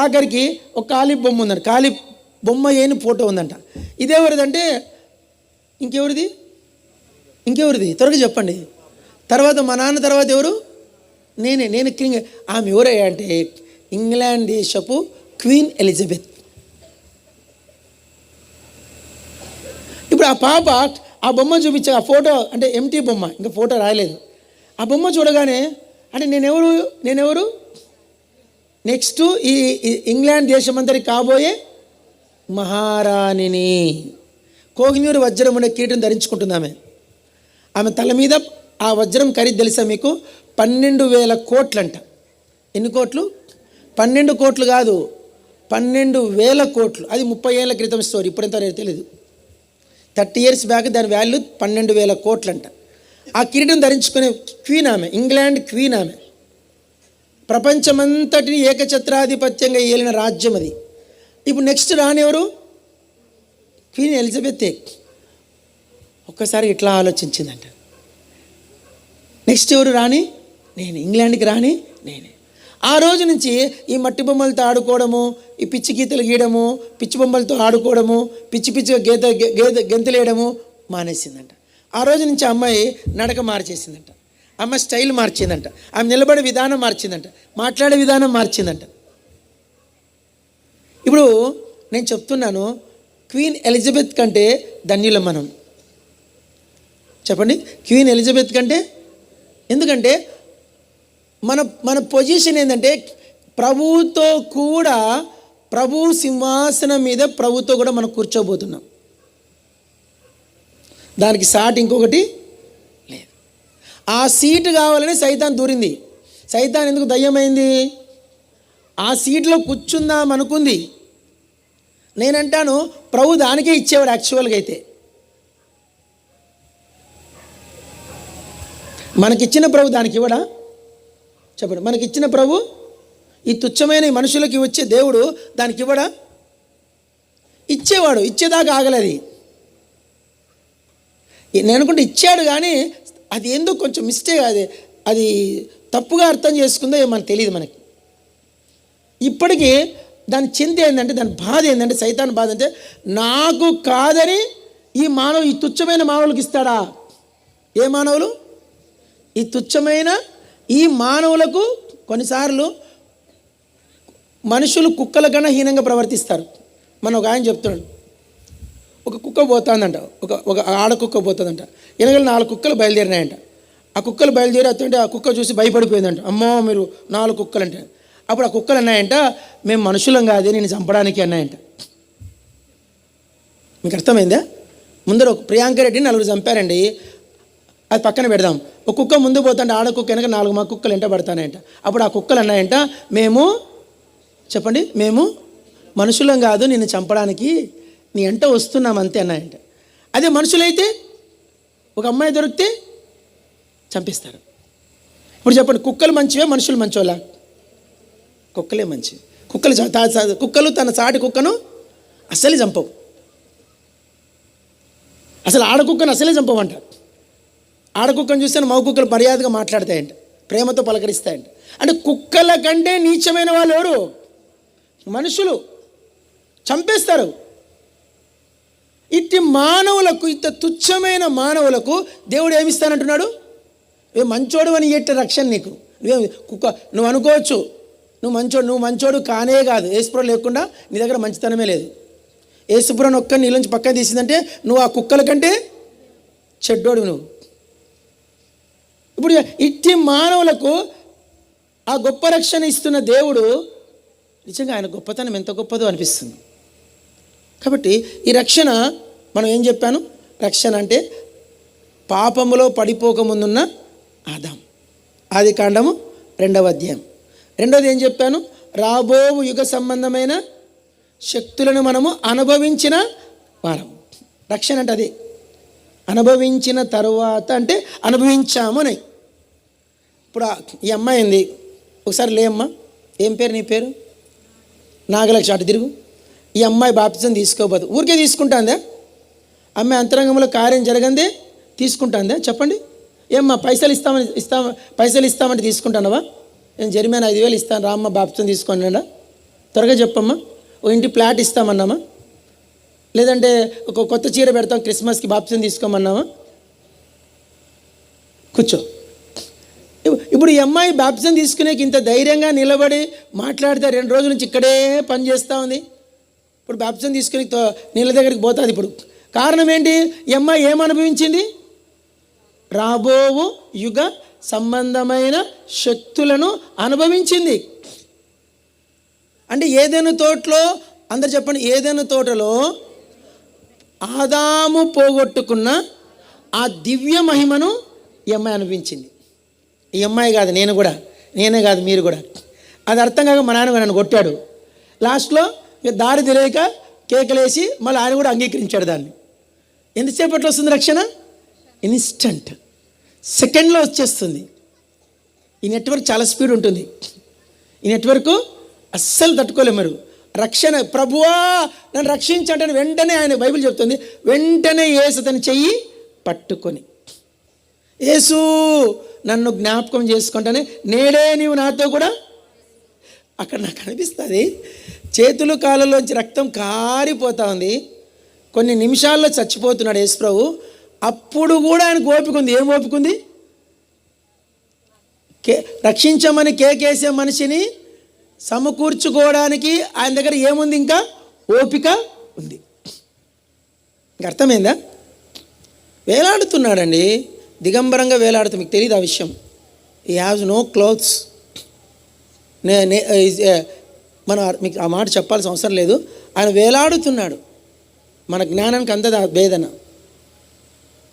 ఆఖరికి ఒక ఖాళీ బొమ్మ ఉందంట. ఖాళీ బొమ్మ ఏని ఫోటో ఉందంట. ఇదేవరిదంటే ఇంకెవరిది త్వరగా చెప్పండి. తర్వాత మా నాన్న తర్వాత ఎవరు? నేను కింగ్. ఆమె ఎవరయ్యా అంటే ఇంగ్లాండ్ దేశపు క్వీన్ ఎలిజబెత్. ఇప్పుడు ఆ పాప ఆ బొమ్మ చూపించే, ఆ ఫోటో అంటే ఎంటీ బొమ్మ, ఇంకా ఫోటో రాయలేదు. ఆ బొమ్మ చూడగానే అంటే నేనెవరు నెక్స్ట్ ఈ ఇంగ్లాండ్ దేశమంతటి కాబోయే మహారాణిని. కోహినూరు వజ్రం అనే కిరీటం ధరించుకుంటుంది ఆమె తల మీద. ఆ వజ్రం ఖరీదు తెలుసా మీకు? 12,000 కోట్లంట. ఎన్ని కోట్లు? 12 కోట్లు కాదు, 12,000 కోట్లు. అది 30 ఏళ్ళ క్రితం స్టోరీ, ఇప్పుడెంత తెలియదు. 30 years బ్యాక్ దాని వాల్యూ 12,000 కోట్లంట. ఆ కిరీటం ధరించుకునే క్వీన్ ఆమె, ఇంగ్లాండ్ క్వీన్ ఆమె. ప్రపంచమంతటిని ఏకఛత్రాధిపత్యంగా ఏలిన రాజ్యం అది. ఇప్పుడు నెక్స్ట్ రాని ఎవరు? క్వీన్ ఎలిజబెతే. ఒక్కసారి ఇట్లా ఆలోచించిందంట, నెక్స్ట్ ఎవరు రాని? నేను, ఇంగ్లాండ్కి రాని నేనే. ఆ రోజు నుంచి ఈ మట్టి బొమ్మలతో ఆడుకోవడము, ఈ పిచ్చి గీతలు గీయడము, పిచ్చి బొమ్మలతో ఆడుకోవడము, పిచ్చిగా గెంతులేయడము మానేసిందంట. ఆ రోజు నుంచి అమ్మాయి నడక మార్చేసిందంట, అమ్మాయి స్టైల్ మార్చిందంట, ఆమె నిలబడే విధానం మార్చిందంట, మాట్లాడే విధానం మార్చిందంట. ఇప్పుడు నేను చెప్తున్నాను, క్వీన్ ఎలిజబెత్ కంటే ధన్యులం మనం. చెప్పండి, క్వీన్ ఎలిజబెత్ కంటే. ఎందుకంటే మన పొజిషన్ ఏంటంటే ప్రభువుతో కూడా, ప్రభు సింహాసనం మీద ప్రభుతో కూడా మనం కూర్చోబోతున్నాం. దానికి సాటి ఇంకొకటి లేదు. ఆ సీటు కావాలని సైతాన్ దూరింది. సైతాన్ ఎందుకు దయ్యమైంది? ఆ సీట్లో కూర్చుందాం అనుకుంది. నేనంటాను ప్రభు దానికే ఇచ్చేవాడు యాక్చువల్గా అయితే. మనకిచ్చిన ప్రభు దానికి ఇవ్వడా? చెప్పండి, మనకిచ్చిన ప్రభు ఈ తుచ్చమైన మనుషులకి వచ్చే దేవుడు దానికి ఇవ్వడా? ఇచ్చేవాడు, ఇచ్చేదాకా ఆగలేదు. నేను అనుకుంటే ఇచ్చాడు, కానీ అది ఏందో కొంచెం మిస్టేక్, అది తప్పుగా అర్థం చేసుకుందో ఏమని తెలియదు మనకి. ఇప్పటికీ దాని చింత ఏంటంటే, దాని బాధ ఏంటంటే, సైతాన్ బాధ అంటే నాకు కాదని ఈ తుచ్చమైన మానవులకు ఇస్తాడా? ఏ మానవులు? ఈ తుచ్చమైన ఈ మానవులకు కొన్నిసార్లు మనుషులు కుక్కల కన్నా హీనంగా ప్రవర్తిస్తారు. ఒక ఆయన చెప్తున్నాడు, ఒక కుక్క పోతుందంట, ఒక ఆడ కుక్క పోతుందంట, వెనకాల 4 కుక్కలు బయలుదేరినాయంట. ఆ కుక్కలు బయలుదేరి వస్తుంటే ఆ కుక్క చూసి భయపడిపోయిందంట. అమ్మో మీరు 4 కుక్కలు అంటే. అప్పుడు ఆ కుక్కలు అన్నాయంట, మేము మనుషులం కాదే నేను చంపడానికి అన్నాయంట. మీకు అర్థమైందా? ముందర ఒక ప్రియాంక రెడ్డిని 4 చంపారండి, అది పక్కన పెడదాం. ఒక కుక్క ముందు పోతుంటే ఆడ కుక్క వెనక 4 మా కుక్కలు ఎంట పడతానంట. అప్పుడు ఆ కుక్కలు అన్నాయంట, మేము మనుషులం కాదు నిన్ను చంపడానికి నీ ఎంట వస్తున్నాం అంతే అన్నాయంట. అదే మనుషులైతే ఒక అమ్మాయి దొరికితే చంపిస్తారు. ఇప్పుడు చెప్పండి, కుక్కలు మంచివే మనుషులు మంచోళ్ళ? కుక్కలే మంచివి. కుక్కలు తన సాటి కుక్కను అస్సలే చంపవు. అసలు ఆడకుక్కను అసలే చంపవంట. ఆడకుక్కను చూస్తే మగ కుక్కలు మర్యాదగా మాట్లాడతాయంట, ప్రేమతో పలకరిస్తాయంట. అంటే కుక్కల కంటే నీచమైన వాళ్ళు ఎవరు? మనుషులు. చంపేస్తారు. ఇట్టి మానవులకు, ఇంత తుచ్చమైన మానవులకు దేవుడు ఏమిస్తానంటున్నాడు? మంచోడు అని ఎట్ట రక్షణ నీకు. నువ్వు అనుకోవచ్చు నువ్వు మంచోడు కానే కాదు. యేసుప్రభు లేకుండా నీ దగ్గర మంచితనమే లేదు. యేసుప్రభుని ఒక్క నీలోంచి పక్కన తీసిందంటే నువ్వు ఆ కుక్కల కంటే చెడ్డోడు నువ్వు. ఇప్పుడు ఇట్టి మానవులకు ఆ గొప్ప రక్షణ ఇస్తున్న దేవుడు నిజంగా ఆయన గొప్పతనం ఎంత గొప్పదో అనిపిస్తుంది. కాబట్టి ఈ రక్షణ మనం ఏం చెప్పాను? రక్షణ అంటే పాపములో పడిపోకముందున్న ఆదాం. ఆదికాండము 2వ అధ్యాయం. 2వది ఏం చెప్పాను? రాబోవు యుగ సంబంధమైన శక్తులను మనము అనుభవించిన వారం. రక్షణ అంటే అదే, అనుభవించిన తరువాత అంటే అనుభవించాము అని. ఇప్పుడు ఈ అమ్మాయి ఉంది, ఒకసారి లేమ్మా, ఏం పేరు నీ పేరు? నాగలక్ష్మి. అటు తిరుగు. ఈ అమ్మాయి బాప్తిజం తీసుకోబోదు, ఊరికే తీసుకుంటాందా? అమ్మాయి అంతరంగంలో కార్యం జరగందే తీసుకుంటాందా? చెప్పండి. ఏమ్మా పైసలు ఇస్తామంటే తీసుకుంటానవా? నేను జరిమానా 5,000 ఇస్తాను, రామ్మ బాప్తిజం తీసుకోండి. త్వరగా చెప్పమ్మా. ఓ ఇంటి ప్లాట్ ఇస్తామన్నామా? లేదంటే ఒక కొత్త చీర పెడతాం క్రిస్మస్కి బాప్తిజం తీసుకోమన్నామా? కూర్చో. ఇప్పుడు ఈ అమ్మాయి బాప్తిజం తీసుకునేకి ఇంత ధైర్యంగా నిలబడి మాట్లాడితే 2 రోజుల నుంచి ఇక్కడే పని చేస్తూ ఉంది. ఇప్పుడు బాప్తిజం తీసుకుని నీళ్ళ దగ్గరికి పోతుంది. ఇప్పుడు కారణం ఏంటి? ఈ అమ్మాయి ఏమనుభవించింది? రాబోవు యుగ సంబంధమైన శక్తులను అనుభవించింది. అంటే ఏదైనా తోటలో, అందరు చెప్పండి, ఏదైనా తోటలో ఆదాము పోగొట్టుకున్న ఆ దివ్య మహిమను ఈ అమ్మాయి అనుభవించింది. ఈ అమ్మాయి కాదు, నేనే కాదు, మీరు కూడా. అది అర్థం కాక మా నాన్న నన్ను కొట్టాడు. లాస్ట్లో దారి తెలియక కేకలేసి మళ్ళీ ఆయన కూడా అంగీకరించాడు దాన్ని. ఎంతసేపట్లో వస్తుంది రక్షణ? ఇన్స్టంట్, సెకండ్లో వచ్చేస్తుంది. ఈ నెట్వర్క్ చాలా స్పీడ్ ఉంటుంది. ఈ నెట్వర్క్ అస్సలు తట్టుకోలేము. మీరు రక్షణ, ప్రభువా నన్ను రక్షించంటే వెంటనే ఆయన బైబిల్ చెప్తుంది, వెంటనే యేసు అతని చెయ్యి పట్టుకొని, యేసు నన్ను జ్ఞాపకం చేసుకుంటానే నేడే నీవు నాతో కూడా. అక్కడ నాకు అనిపిస్తుంది చేతులు కాళ్ళలోంచి రక్తం కారిపోతా ఉంది. కొన్ని నిమిషాల్లో చచ్చిపోతున్నాడు యేసు ప్రభు. అప్పుడు కూడా ఆయనకు ఓపిక ఉంది. ఏం ఓపిక ఉంది? రక్షించమని కేకేసే మనిషిని సమకూర్చుకోవడానికి ఆయన దగ్గర ఏముంది? ఇంకా ఓపిక ఉంది. ఇంకా అర్థమైందా? వేలాడుతున్నాడండి, దిగంబరంగా వేలాడుతూ. మీకు తెలియదు ఆ విషయం. ఈ హ్యావ్స్ నో క్లోత్స్. మనం మీకు ఆ మాట చెప్పాల్సిన అవసరం లేదు. ఆయన వేలాడుతున్నాడు. మన జ్ఞానానికి అందదు ఆ భేదన.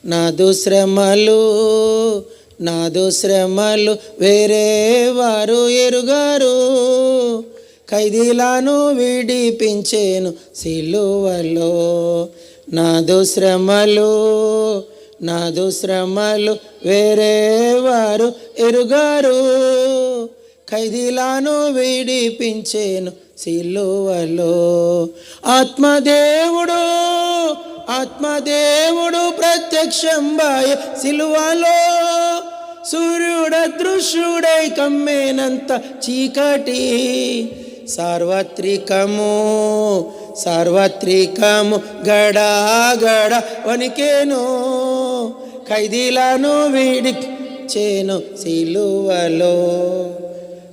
నాదు శ్రమలు వేరే వారు ఎరుగారు, ఖైదీలను విడిపించేను సిలువలో. నాదు శ్రమలు వేరే వారు ఎరుగారు, ఖైదీలను విడిపించేను సిలువలో. ఆత్మదేవుడు ఆత్మదేవుడు ప్రత్యక్షంబాయ సిలువలో, సూర్యుడదృశ్యుడై కమ్మేనంత చీకటి, సార్వత్రికము గడ వణికేను, ఖైదీలను విడిచేను సిలువలో,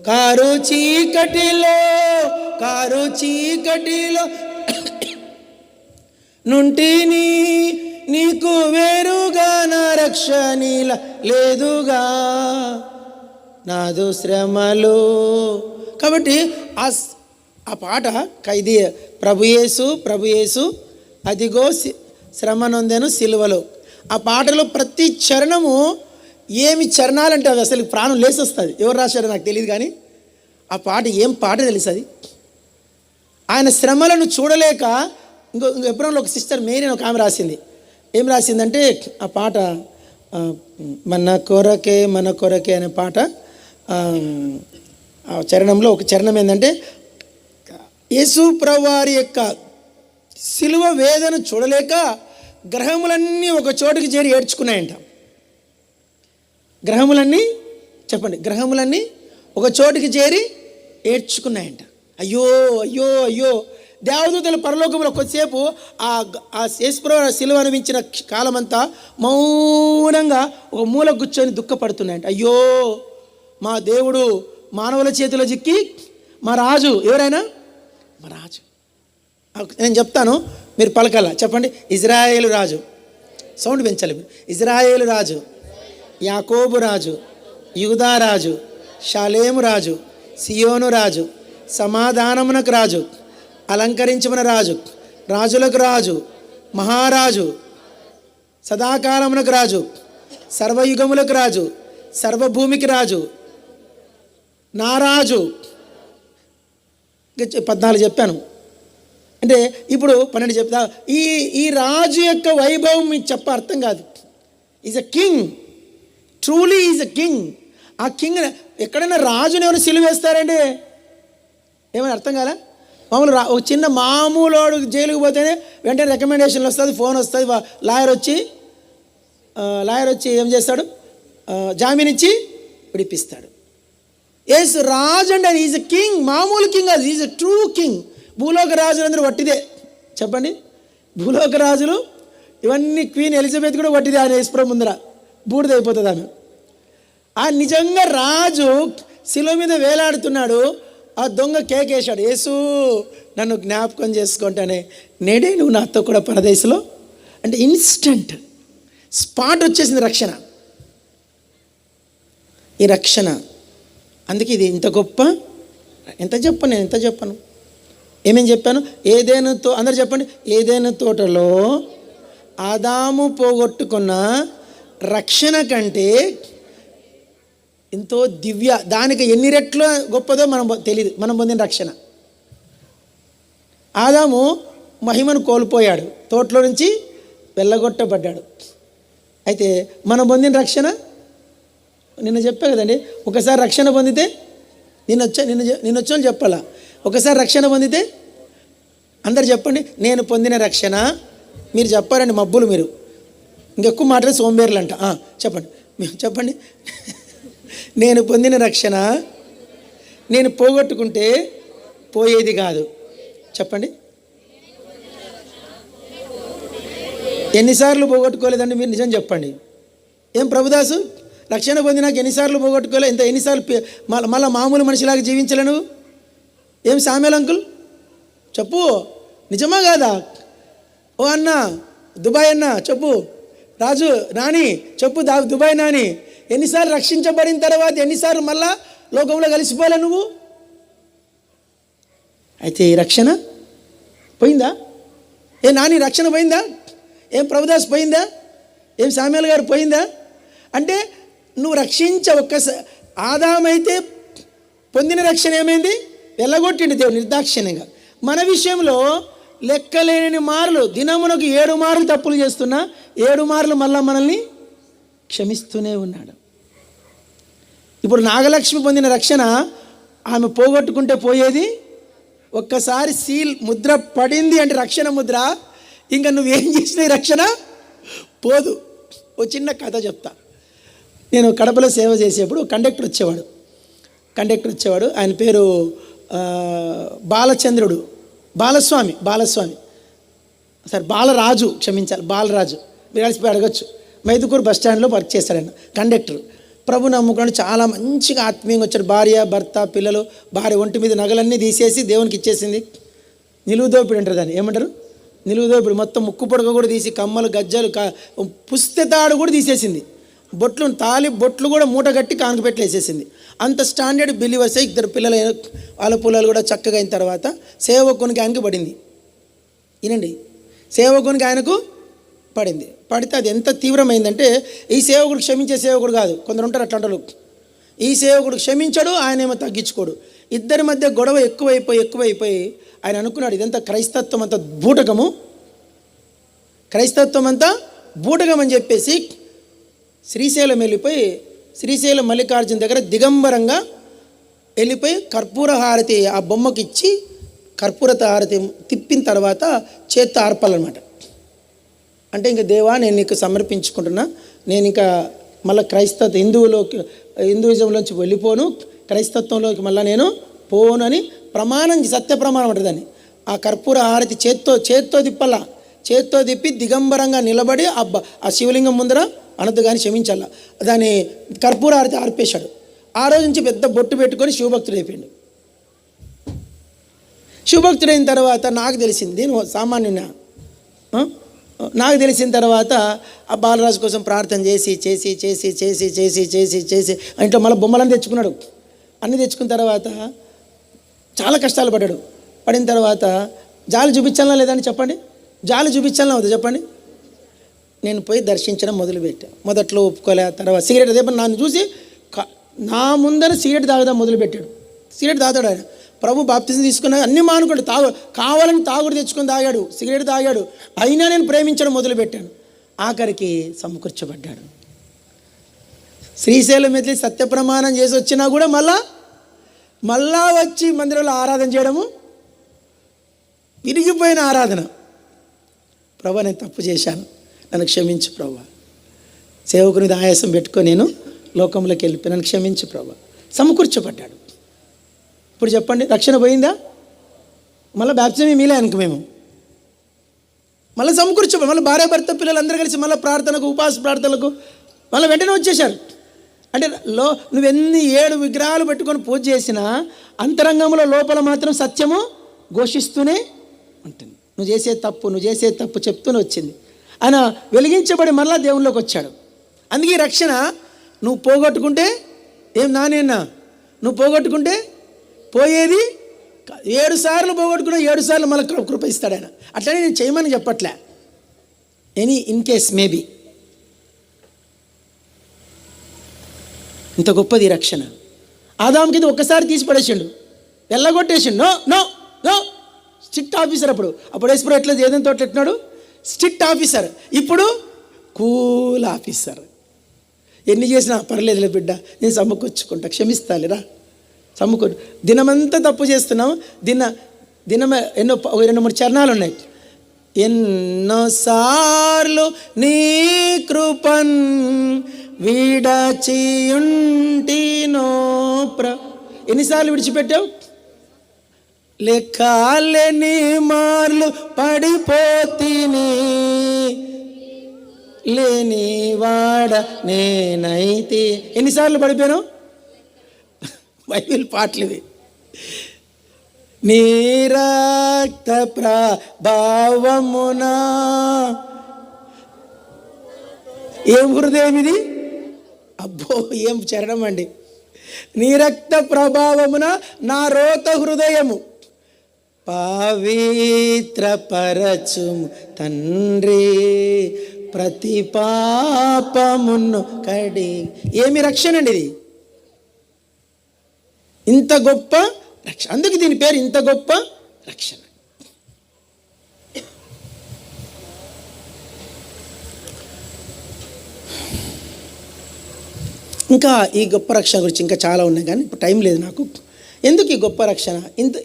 కారు చీకటిలో నుంటిని నీకు వేరుగా నా రక్షణీల లేదుగా, నాదు శ్రమలు. కాబట్టి ఆ పాట ఖైదీ ప్రభుయేసు అదిగో శ్రమ నొందెను సిలువలో. ఆ పాటలో ప్రతి చరణము ఏమి చరణాలంటే అవి అసలు ప్రాణం లేసొస్తుంది. ఎవరు రాశారో నాకు తెలియదు, కానీ ఆ పాట ఏం పాట తెలుసు. అది ఆయన శ్రమలను చూడలేక ఎప్పుడో ఒక సిస్టర్ మేరీ ఒక ఆమె రాసింది. ఏం రాసిందంటే ఆ పాట మన కొరకే అనే పాట ఆ చరణంలో ఒక చరణం ఏంటంటే, యేసు ప్రభువారి యొక్క సిలువ వేదన చూడలేక గ్రహములన్నీ ఒక చోటుకి చేరి ఏడ్చుకున్నాయంట. గ్రహములన్నీ ఒక చోటుకి చేరి ఏడ్చుకున్నాయంట. అయ్యో దేవదూతల పరలోకంలో కొద్దిసేపు ఆ యేసుప్రభు సిలువ అనుభవించిన కాలమంతా మౌనంగా ఒక మూల కూర్చొని దుఃఖపడుతున్నాయంట. అయ్యో మా దేవుడు మానవుల చేతిలో చిక్కి, మా రాజు ఎవరైనా మా రాజు. నేను చెప్తాను, మీరు పలకల్లా చెప్పండి. ఇజ్రాయేలు రాజు, సౌండ్ పెంచాలి. ఇజ్రాయేలు రాజు, యాకోబు రాజు, యూదా రాజు, షాలేము రాజు, సియోను రాజు, సమాధానమునకు రాజు, అలంకరించమన రాజు, రాజులకు రాజు, మహారాజు, సదాకాలమునకు రాజు, సర్వయుగములకు రాజు, సర్వభూమికి రాజు, నా రాజు. 14 చెప్పాను. అంటే ఇప్పుడు 12 చెప్తా. ఈ రాజు యొక్క వైభవం మీకు అర్థం కాదు. Is a king, truly is a king. ఆ కింగ్ ఎక్కడైనా రాజుని ఎవరు సిలువ వేస్తారండి? ఏమైనా అర్థం కాదా? మామూలు ఒక చిన్న మామూలు జైలుకి పోతేనే వెంటనే రికమెండేషన్లు వస్తుంది, ఫోన్ వస్తుంది, లాయర్ వచ్చి ఏం చేస్తాడు? జామీన్ ఇచ్చి విడిపిస్తాడు. యేసు రాజు అండి, అది ఈజ్ అ కింగ్. మామూలు కింగ్ అది, ఈజ్ అ ట్రూ కింగ్. భూలోక రాజులు అందరూ వట్టిదే. చెప్పండి, భూలోక రాజులు ఇవన్నీ, క్వీన్ ఎలిజబెత్ కూడా వట్టిదే. ఆయన యేసుప్రభు ముందర బూడిదైపోతుంది ఆమె. ఆ నిజంగా రాజు శిలువ మీద వేలాడుతున్నాడు. ఆ దొంగ కేకేశాడు, యేసు నన్ను జ్ఞాపకం చేసుకుంటానే, నేడే నువ్వు నాతో కూడా పరదేశంలో. అంటే ఇన్స్టంట్ స్పాట్ వచ్చేసింది రక్షణ. ఈ రక్షణ అందుకే ఇది ఇంత గొప్ప. ఎంత చెప్పను ఏమేం చెప్పాను? ఏదైనాతో అందరు చెప్పండి. ఏదైనా తోటలో ఆదాము పోగొట్టుకున్న రక్షణ కంటే ఎంతో దివ్య, దానికి ఎన్ని రెట్లు గొప్పదో మనం తెలియదు. మనం పొందిన రక్షణ. ఆదాము మహిమను కోల్పోయాడు, తోటలో నుంచి వెళ్ళగొట్టబడ్డాడు. అయితే మనం పొందిన రక్షణ నిన్న చెప్పా కదండి. ఒకసారి రక్షణ పొందితే నిన్నొచ్చిన చెప్పాలా. ఒకసారి రక్షణ పొందితే అందరు చెప్పండి, నేను పొందిన రక్షణ. మీరు చెప్పారండి మబ్బులు, మీరు ఇంకెక్కువ మాట్లాడే సోంబేర్లు అంట. చెప్పండి. నేను పొందిన రక్షణ నేను పోగొట్టుకుంటే పోయేది కాదు. చెప్పండి, ఎన్నిసార్లు పోగొట్టుకోలేదండి? మీరు నిజం చెప్పండి. ఏం ప్రభుదాసు, రక్షణ పొందినాక ఎన్నిసార్లు పోగొట్టుకోలే? ఎన్నిసార్లు మళ్ళీ మామూలు మనిషిలాగా జీవించలే నువ్వు? ఏం సామ్యాల్ అంకుల్ చెప్పు, నిజమా కాదా? ఓ అన్న దుబాయ్ అన్న చెప్పు, రాజు నాని చెప్పు, దుబాయ్ నాని, ఎన్నిసార్లు రక్షించబడిన తర్వాత ఎన్నిసార్లు మళ్ళా లోకంలో కలిసిపోలే నువ్వు? అయితే ఈ రక్షణ పోయిందా? ఏ నాని రక్షణ పోయిందా? ఏం ప్రభుదాస్ పోయిందా? ఏం సామ్యాల్ గారు పోయిందా? అంటే నువ్వు ఒక్కసారి ఆదామైతే పొందిన రక్షణ ఏమైంది? వెళ్ళగొట్టిండి దేవుడు నిర్దాక్షిణ్యంగా. మన విషయంలో లెక్కలేని మార్లు, దినమునకు 7 మార్లు తప్పులు చేస్తున్నా 7 మార్లు మళ్ళా మనల్ని క్షమిస్తూనే ఉన్నాడు. ఇప్పుడు నాగలక్ష్మి పొందిన రక్షణ ఆమె పోగొట్టుకుంటే పోయేది. ఒక్కసారి సీల్ ముద్ర పడింది అంటే రక్షణ ముద్ర, ఇంకా నువ్వేం చేసినా ఈ రక్షణ పోదు. ఓ చిన్న కథ చెప్తా. నేను కడపలో సేవ చేసేప్పుడు కండక్టర్ వచ్చేవాడు. ఆయన పేరు బాలచంద్రుడు, బాలస్వామి సార్, బాలరాజు, క్షమించాలి, బాలరాజు. మీరు కలిసిపోయి అడగచ్చు. మైదుకూరు బస్ స్టాండ్లో వర్క్ చేశాడు ఆయన, కండక్టర్. ప్రభు నమ్ముకొని చాలా మంచిగా ఆత్మీయంగా వచ్చాడు. భార్య, భర్త, పిల్లలు. భార్య ఒంటి మీద నగలన్నీ తీసేసి దేవునికి ఇచ్చేసింది. నిలువుదోపిడి అంటారు దాన్ని, ఏమంటారు? నిలువుదోపిడి. మొత్తం ముక్కు పొడక కూడా తీసి, కమ్మలు, గజ్జలు, పుస్తెతాడు కూడా తీసేసింది. బొట్లు కూడా మూట కట్టి కానుకపెట్టి వేసేసింది. అంత స్టాండర్డ్ బిలీవర్స్. ఇద్దరు పిల్లలు, వాళ్ళ పిల్లలు కూడా చక్కగా అయిన తర్వాత సేవకునికి ఆయనకు పడింది. వినండి, సేవకునికి ఆయనకు పడితే అది ఎంత తీవ్రమైందంటే, ఈ సేవకుడు క్షమించే సేవకుడు కాదు. కొందరు ఉంటారు అట్లాంటి. ఈ సేవకుడు క్షమించడు, ఆయనేమో తగ్గించుకోడు. ఇద్దరి మధ్య గొడవ ఎక్కువైపోయి ఆయన అనుకున్నాడు, ఇదంతా క్రైస్తత్వం అంతా బూటకం అని చెప్పేసి శ్రీశైలం మల్లికార్జున దగ్గర దిగంబరంగా వెళ్ళిపోయి కర్పూర హారతి ఆ బొమ్మకి ఇచ్చి, కర్పూరత హారతి తిప్పిన తర్వాత చేత్తో ఆర్పాలన్నమాట. అంటే ఇంకా దేవా, నేను నీకు సమర్పించుకుంటున్నా, నేను ఇంకా మళ్ళీ హిందూయిజంలోంచి వెళ్ళిపోను, క్రైస్తత్వంలోకి మళ్ళీ నేను పోను అని ప్రమాణం, సత్య ప్రమాణం ఉంటుంది దాన్ని. ఆ కర్పూర హారతి చేత్తో తిప్పి దిగంబరంగా నిలబడి ఆ శివలింగం ముందర అనద్దు కానీ క్షమించాల, దాని కర్పూర హారతి ఆర్పేశాడు. ఆ రోజు నుంచి పెద్ద బొట్టు పెట్టుకొని శివభక్తుడైపోయాడు. శివభక్తుడైన తర్వాత నాకు తెలిసింది, నేను సామాన్యున్నా, నాకు తెలిసిన తర్వాత ఆ బాలరాజు కోసం ప్రార్థన చేసి ఇంట్లో మళ్ళీ బొమ్మలన్నీ తెచ్చుకున్నాడు. అన్నీ తెచ్చుకున్న తర్వాత చాలా కష్టాలు పడిన తర్వాత జాలి చూపించాలా లేదని చెప్పండి, జాలి చూపించాలా వద్దా చెప్పండి. నేను పోయి దర్శించడం మొదలుపెట్టాను. మొదట్లో ఒప్పుకోలే. తర్వాత సిగరెట్, అదే నన్ను చూసి నా ముందర సిగరెట్ తాగుదాం మొదలుపెట్టాడు. సిగరెట్ తాగుతాడు ఆయన. ప్రభు బాప్తిజం తీసుకున్నా అన్నీ మానుకోండి, కావాలని తాగుడు తెచ్చుకొని తాగాడు, సిగరెట్ తాగాడు. అయినా నేను ప్రేమించడం మొదలుపెట్టాను. ఆఖరికి సమకూర్చబడ్డాడు. శ్రీశైలం వెళ్ళి సత్యప్రమాణం చేసి వచ్చినా కూడా మళ్ళా వచ్చి మందిరంలో ఆరాధన చేయడము, విరిగిపోయిన ఆరాధన. ప్రభు, నేను తప్పు చేశాను, నన్ను క్షమించు ప్రభు. సేవకుని ఆయాసం పెట్టుకొని నేను లోకంలోకి వెళ్ళిపోయి, నన్ను క్షమించు ప్రభు. సమకూర్చబడ్డాడు. ఇప్పుడు చెప్పండి, రక్షణ పోయిందా? మళ్ళీ బ్యాప్టిజం మీలే అనుకో, మేము మళ్ళీ సమకూర్చబడి మళ్ళీ భార్య భర్త పిల్లలందరూ కలిసి మళ్ళీ ప్రార్థనకు, ఉపవాస ప్రార్థనలకు మళ్ళీ వెంటనే వచ్చేశారు. అంటే నువ్వెన్ని 7 విగ్రహాలు పెట్టుకొని పూజ చేసినా అంతరంగంలో లోపల మాత్రం సత్యము ఘోషిస్తూనే ఉంటుంది. నువ్వు చేసే తప్పు చెప్తూనే వచ్చింది. ఆయన వెలిగించబడి మళ్ళా దేవుళ్ళలోకి వచ్చాడు. అందుకే రక్షణ నువ్వు పోగొట్టుకుంటే నువ్వు పోగొట్టుకుంటే పోయేది 7 సార్లు పోగొట్టుకున్నా 7 సార్లు మళ్ళీ కృప ఇస్తాడు ఆయన. అట్లనే నేను చేయమని చెప్పట్లే, ఇన్ కేస్ మేబీ. ఇంత గొప్పది రక్షణ. ఆదాముకి ఇది ఒక్కసారి తీసి పడేసిండు, వెళ్ళగొట్టేసిండు. No strict officer. అప్పుడు వేసిపోయి ఎట్లా ఏదంతో ఎట్టినాడు, స్ట్రిక్ట్ ఆఫీసర్. ఇప్పుడు కూల్ ఆఫీసర్. ఎన్ని చేసినా పర్లేదులే బిడ్డ, నేను సమకూర్చుకుంటా, క్షమిస్తాలేరా, సమకూర్చు. దినమంతా తప్పు చేస్తున్నాం. దినం ఎన్నో 2-3 చరణాలు ఉన్నాయి. ఎన్నోసార్లు నీ కృపన్ విడచియుంటినో ఎన్నిసార్లు విడిచిపెట్టావు? లెక్కలేని మార్లు పడిపోతిని, లేని వాడ నేనైతే. ఎన్నిసార్లు పడిపోయాను? బైబిల్ పాటలు ఇవి. నీ రక్త ప్రభావమునా. ఏం హృదయం ఇది? అబ్బో, ఏం చరణం అండి. నీ రక్త ప్రభావమున నా రోత హృదయము పవిత్రపరచుము తండ్రి, ప్రతి పాపమును కడి. ఏమి రక్షణ అండి ఇది? ఇంత గొప్ప రక్షణ. అందుకు దీని పేరు ఇంత గొప్ప రక్షణ. ఇంకా ఈ గొప్ప రక్షణ గురించి ఇంకా చాలా ఉన్నాయి, కానీ ఇప్పుడు టైం లేదు నాకు. ఎందుకు ఈ గొప్ప రక్షణ?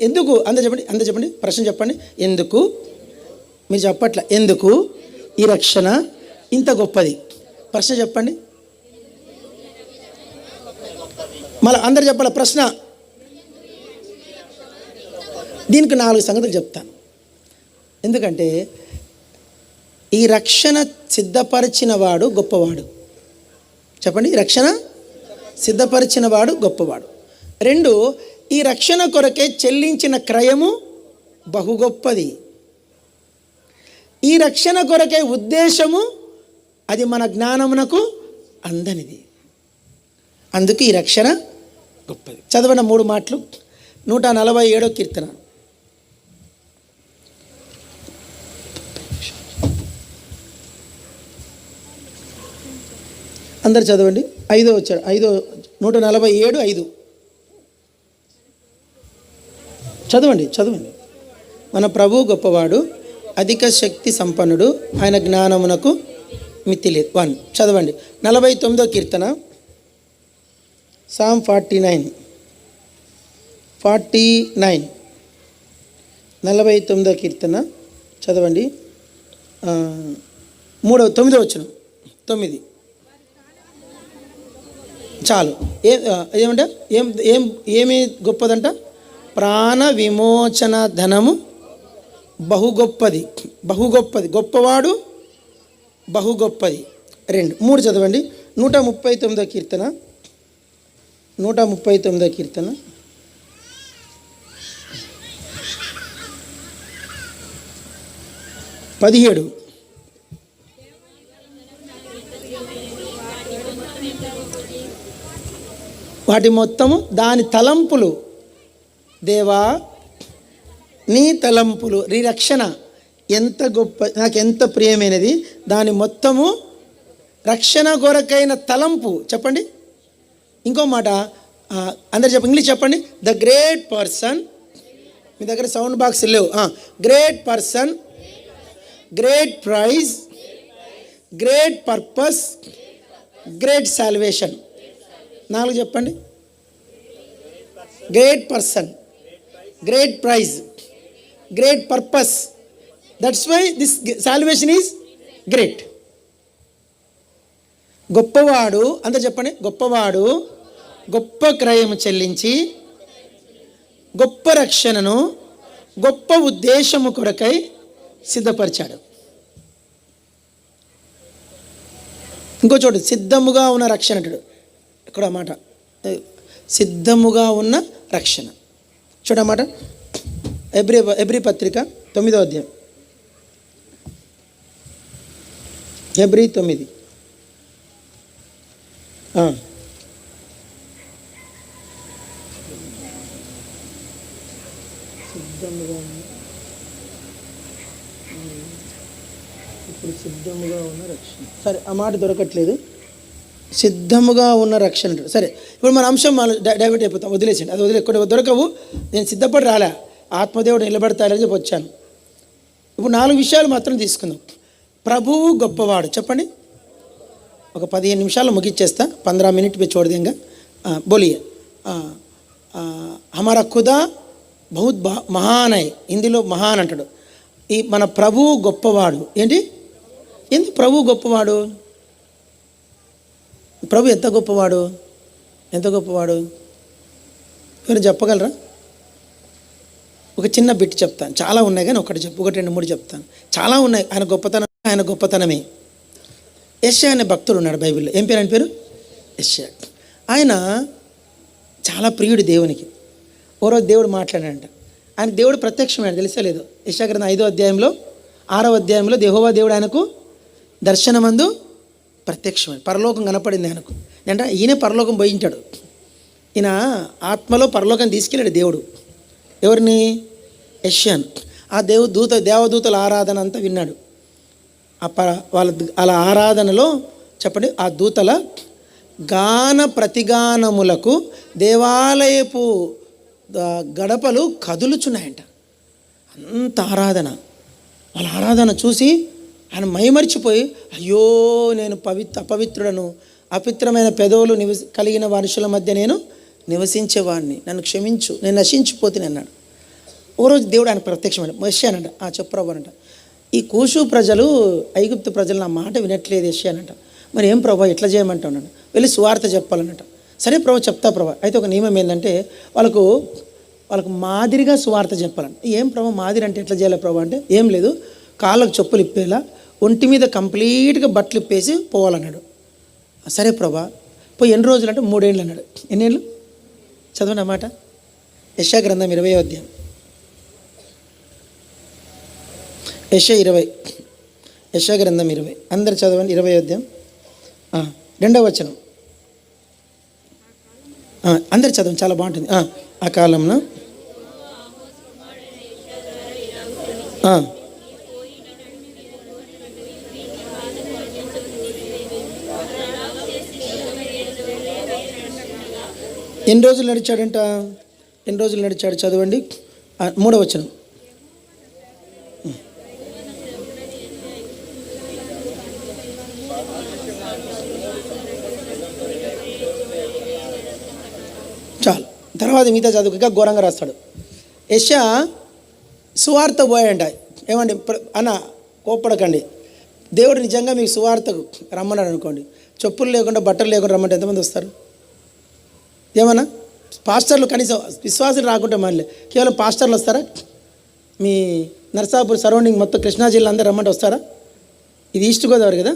ఎందుకు అంత చెప్పండి, ప్రశ్న చెప్పండి. ఎందుకు మీరు చెప్పట్ల. ఎందుకు ఈ రక్షణ ఇంత గొప్పది? ప్రశ్న చెప్పండి. మళ్ళీ అందరు చెప్పాలి ప్రశ్న. దీనికి 4 సంగతులు చెప్తాను. ఎందుకంటే ఈ రక్షణ సిద్ధపరిచిన వాడు గొప్పవాడు. చెప్పండి, రక్షణ సిద్ధపరిచిన వాడు గొప్పవాడు. 2, ఈ రక్షణ కొరకే చెల్లించిన క్రయము బహు గొప్పది. ఈ రక్షణ కొరకే ఉద్దేశము అది మన జ్ఞానమునకు అందనిది. అందుకు ఈ రక్షణ గొప్పది. చదవన 3 మాటలు 147వ కీర్తన. అందరు చదవండి. 5వ వచ్చాడు. 147:5 చదవండి. మన ప్రభువు గొప్పవాడు, అధిక శక్తి సంపన్నుడు, ఆయన జ్ఞానమునకు మితి లేదు. 1 చదవండి. 49వ కీర్తన, Psalm 49 49వ కీర్తన చదవండి. 9వ వచనం. 9 చాలు. ఏమంటే ఏమి గొప్పదంట? ప్రాణ విమోచన ధనము బహు గొప్పది. గొప్పవాడు బహు గొప్పది. 2 3 చదవండి. 139వ కీర్తన 139వ కీర్తన 17. వాటి మొత్తము దాని తలంపులు, దేవా నీ తలంపులు, నీ రక్షణ ఎంత గొప్ప, నాకు ఎంత ప్రియమైనది. దాని మొత్తము రక్షణ కొరకైన తలంపు. చెప్పండి ఇంకో మాట, అందరు చెప్పండి, ఇంగ్లీష్ చెప్పండి. ద గ్రేట్ పర్సన్, మీ దగ్గర సౌండ్ బాక్స్ లేవు. Great person, great prize, great purpose, great salvation. 4 చెప్పండి. Great person, great prize, great purpose. That's why this salvation is great. గొప్పవాడు, అంత చెప్పండి. గొప్పవాడు గొప్ప క్రయము చెల్లించి గొప్ప రక్షణను గొప్ప ఉద్దేశము కొరకై సిద్ధపరిచాడు. ఇంకో చోటు సిద్ధముగా ఉన్న రక్షణ అంటాడు. ఇక్కడ మాట సిద్ధముగా ఉన్న రక్షణ. చూడమాట ఎబ్రీ పత్రిక 9వ అధ్యాయం. ఎబ్రీ 9. ఇప్పుడు సిద్ధముగా ఉన్న రక్షణ. సరే, ఆ మాట దొరకట్లేదు. సిద్ధముగా ఉన్న రక్షణ. సరే, ఇప్పుడు మన అంశం డైవర్ట్ అయిపోతాం. వదిలేసండి, అది ఎక్కడ దొరకవు. నేను సిద్ధపడి రాలే, ఆత్మదేవుడు నిలబడతాడని చెప్పి వచ్చాను. ఇప్పుడు 4 విషయాలు మాత్రం తీసుకుందాం. ప్రభువు గొప్పవాడు. చెప్పండి. ఒక 15 నిమిషాలు ముగిచ్చేస్తా. 15 మినిట్ पे छोड़ देंगे. बोलिए हमारा खुदा बहुत महान है. హిందీలో మహాన్ అంటాడు. ఈ మన ప్రభువు గొప్పవాడు. ఏంటి ప్రభు గొప్పవాడు? ప్రభు ఎంత గొప్పవాడు? మీరు చెప్పగలరా? ఒక చిన్న బిట్ చెప్తాను. చాలా ఉన్నాయి కానీ ఒకటి 2, 3 చెప్తాను. చాలా ఉన్నాయి. ఆయన గొప్పతనమే. యెషయా అనే భక్తుడు ఉన్నాడు బైబిల్లో. ఏం పేరు? ఆయన పేరు యెషయా. ఆయన చాలా ప్రియుడు దేవునికి. ఓ రోజు దేవుడు మాట్లాడాడంట. ఆయన దేవుడు ప్రత్యక్షమైన తెలుసా లేదు? యెషయా గ్రంథం 5వ అధ్యాయంలో 6వ అధ్యాయంలో యెహోవా దేవుడు ఆయనకు దర్శనమందు ప్రత్యక్షమైన పరలోకం కనపడింది ఆయనకు. అంటే ఈయన పరలోకం పోయించాడు. ఈయన ఆత్మలో పరలోకం తీసుకెళ్ళాడు దేవుడు. ఎవరిని? యెషయాను. ఆ దేవదూతల ఆరాధన అంతా విన్నాడు. వాళ్ళ ఆరాధనలో చెప్పండి, ఆ దూతల గాన ప్రతిగానములకు దేవాలయపు గడపలు కదులుచున్నాయంట. అంత ఆరాధన. వాళ్ళ ఆరాధన చూసి ఆయన మైమరిచిపోయి, అయ్యో నేను అపవిత్రుడను, అపవిత్రమైన పెదవులు కలిగిన మనుషుల మధ్య నేను నివసించేవాడిని, నన్ను క్షమించు, నేను నశించిపోతుంది అన్నాడు. ఓ రోజు దేవుడు ఆయన ప్రత్యక్షమైన యెషయానంట. చెప్పరావు అంట, ఈ కూషు ప్రజలు ఐగుప్తు ప్రజలు నా మాట వినట్లేదు యెషయా అన్నట. మరి ఏం ప్రభా ఎట్లా చేయమంటావు? వెళ్ళి సువార్త చెప్పాలన్నట. సరే ప్రభా చెప్తా ప్రభా. అయితే ఒక నియమం ఏంటంటే వాళ్ళకు మాదిరిగా సువార్త చెప్పాలంట. ఏం ప్రభా మాదిరి అంటే ఎట్లా చేయాలి ప్రభా అంటే, ఏం లేదు, కాళ్ళకు చెప్పులు ఇప్పేలా ఒంటి మీద కంప్లీట్గా బట్టలు ఇప్పేసి పోవాలన్నాడు. సరే ప్రభా పోయి ఎన్ని రోజులు అంటే 3 ఏళ్ళు అన్నాడు. ఎన్నేళ్ళు చదవండి అన్నమాట. యెషయా గ్రంథం 20వ అధ్యాయం, యెషయా గ్రంథం 20, అందరు చదవండి. 20వ అధ్యాయం 2వ వచనం అందరు చదవండి, చాలా బాగుంటుంది. ఆ కాలంలో ఎన్ని రోజులు నడిచాడంట? ఎన్ని రోజులు నడిచాడు? చదవండి 3వ వచనం. చాలు, తర్వాత మిగతా చదువుగా ఘోరంగా రాస్తాడు. యెషయా సువార్త పోయాడంట. ఏమండి అన్న కోప్పడకండి, దేవుడు నిజంగా మీకు సువార్తకు రమ్మన్నాడు అనుకోండి, చెప్పులు లేకుండా బట్టలు లేకుండా రమ్మంటే ఎంతమంది వస్తారు? ఏమన్నా పాస్టర్లు కనీసం విశ్వాసులు రాకుంటే మళ్ళీ కేవలం పాస్టర్లు వస్తారా? మీ నర్సాపూర్ సరౌండింగ్ మొత్తం కృష్ణా జిల్లా అందరూ రమ్మంటే వస్తారా? ఇది ఈస్ట్ గోదావరి కదా,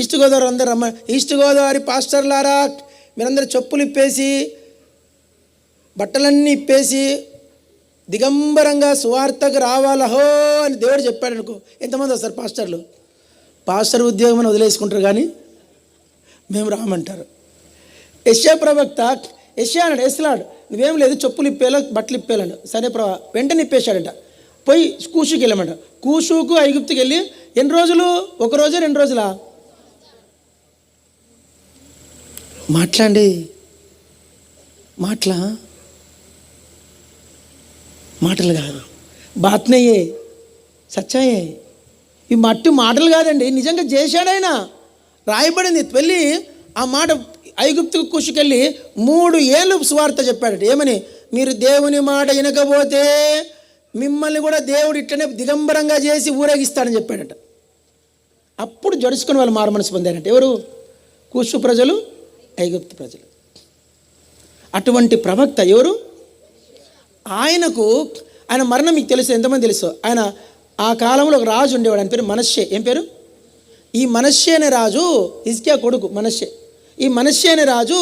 ఈస్ట్ గోదావరి అందరూ ఈస్ట్ గోదావరి పాస్టర్లారా మీరందరూ చెప్పులు ఇప్పేసి బట్టలన్నీ ఇప్పేసి దిగంబరంగా సువార్తకు రావాలహో అని దేవుడు చెప్పాడు అనుకో, ఎంతమంది వస్తారు పాస్టర్లు? పాస్టర్ ఉద్యోగం అని వదిలేసుకుంటారు కానీ మేము రామంటారు. యెషయా ప్రవక్త యెషయా అన్నాడు, ఎస్లాడు నువ్వేం లేదు చెప్పులు ఇప్పేలా బట్టలు ఇప్పేలాడు. సరే ప్రభా, వెంటనే ఇప్పేశాడంట. పోయి కూషుకి వెళ్ళామంట. కూషుకు ఐగుప్తుకి వెళ్ళి ఎన్ని రోజులు? 1 రోజు 2 రోజులా? మాట్లాడండి, మాటలు కాదు, బాత్నయ్యే సచ్చాయే. ఈ మాటలు కాదండి, నిజంగా చేశాడైనా, రాయబడింది. వెళ్ళి ఆ మాట ఐగుప్తుకు కూషుకెళ్ళి 3 ఏళ్ళు సువార్త చెప్పాడట. ఏమని? మీరు దేవుని మాట వినకపోతే మిమ్మల్ని కూడా దేవుడు ఇట్లనే దిగంబరంగా చేసి ఊరేగిస్తాడని చెప్పాడట. అప్పుడు జడుచుకొని వాళ్ళు మారు మనసు పొందారంట. ఎవరు? కూషు ప్రజలు, ఐగుప్తు ప్రజలు. అటువంటి ప్రవక్త ఎవరు? ఆయన మరణం మీకు తెలుసు, ఎంతమంది తెలుసు? ఆయన ఆ కాలంలో ఒక రాజు ఉండేవాడు, ఆయన పేరు మనష్షే. ఏం పేరు? ఈ మనష్షే అనే రాజు హిజ్కియా కొడుకు మనష్షే. ఈ మనష్షే అనే రాజు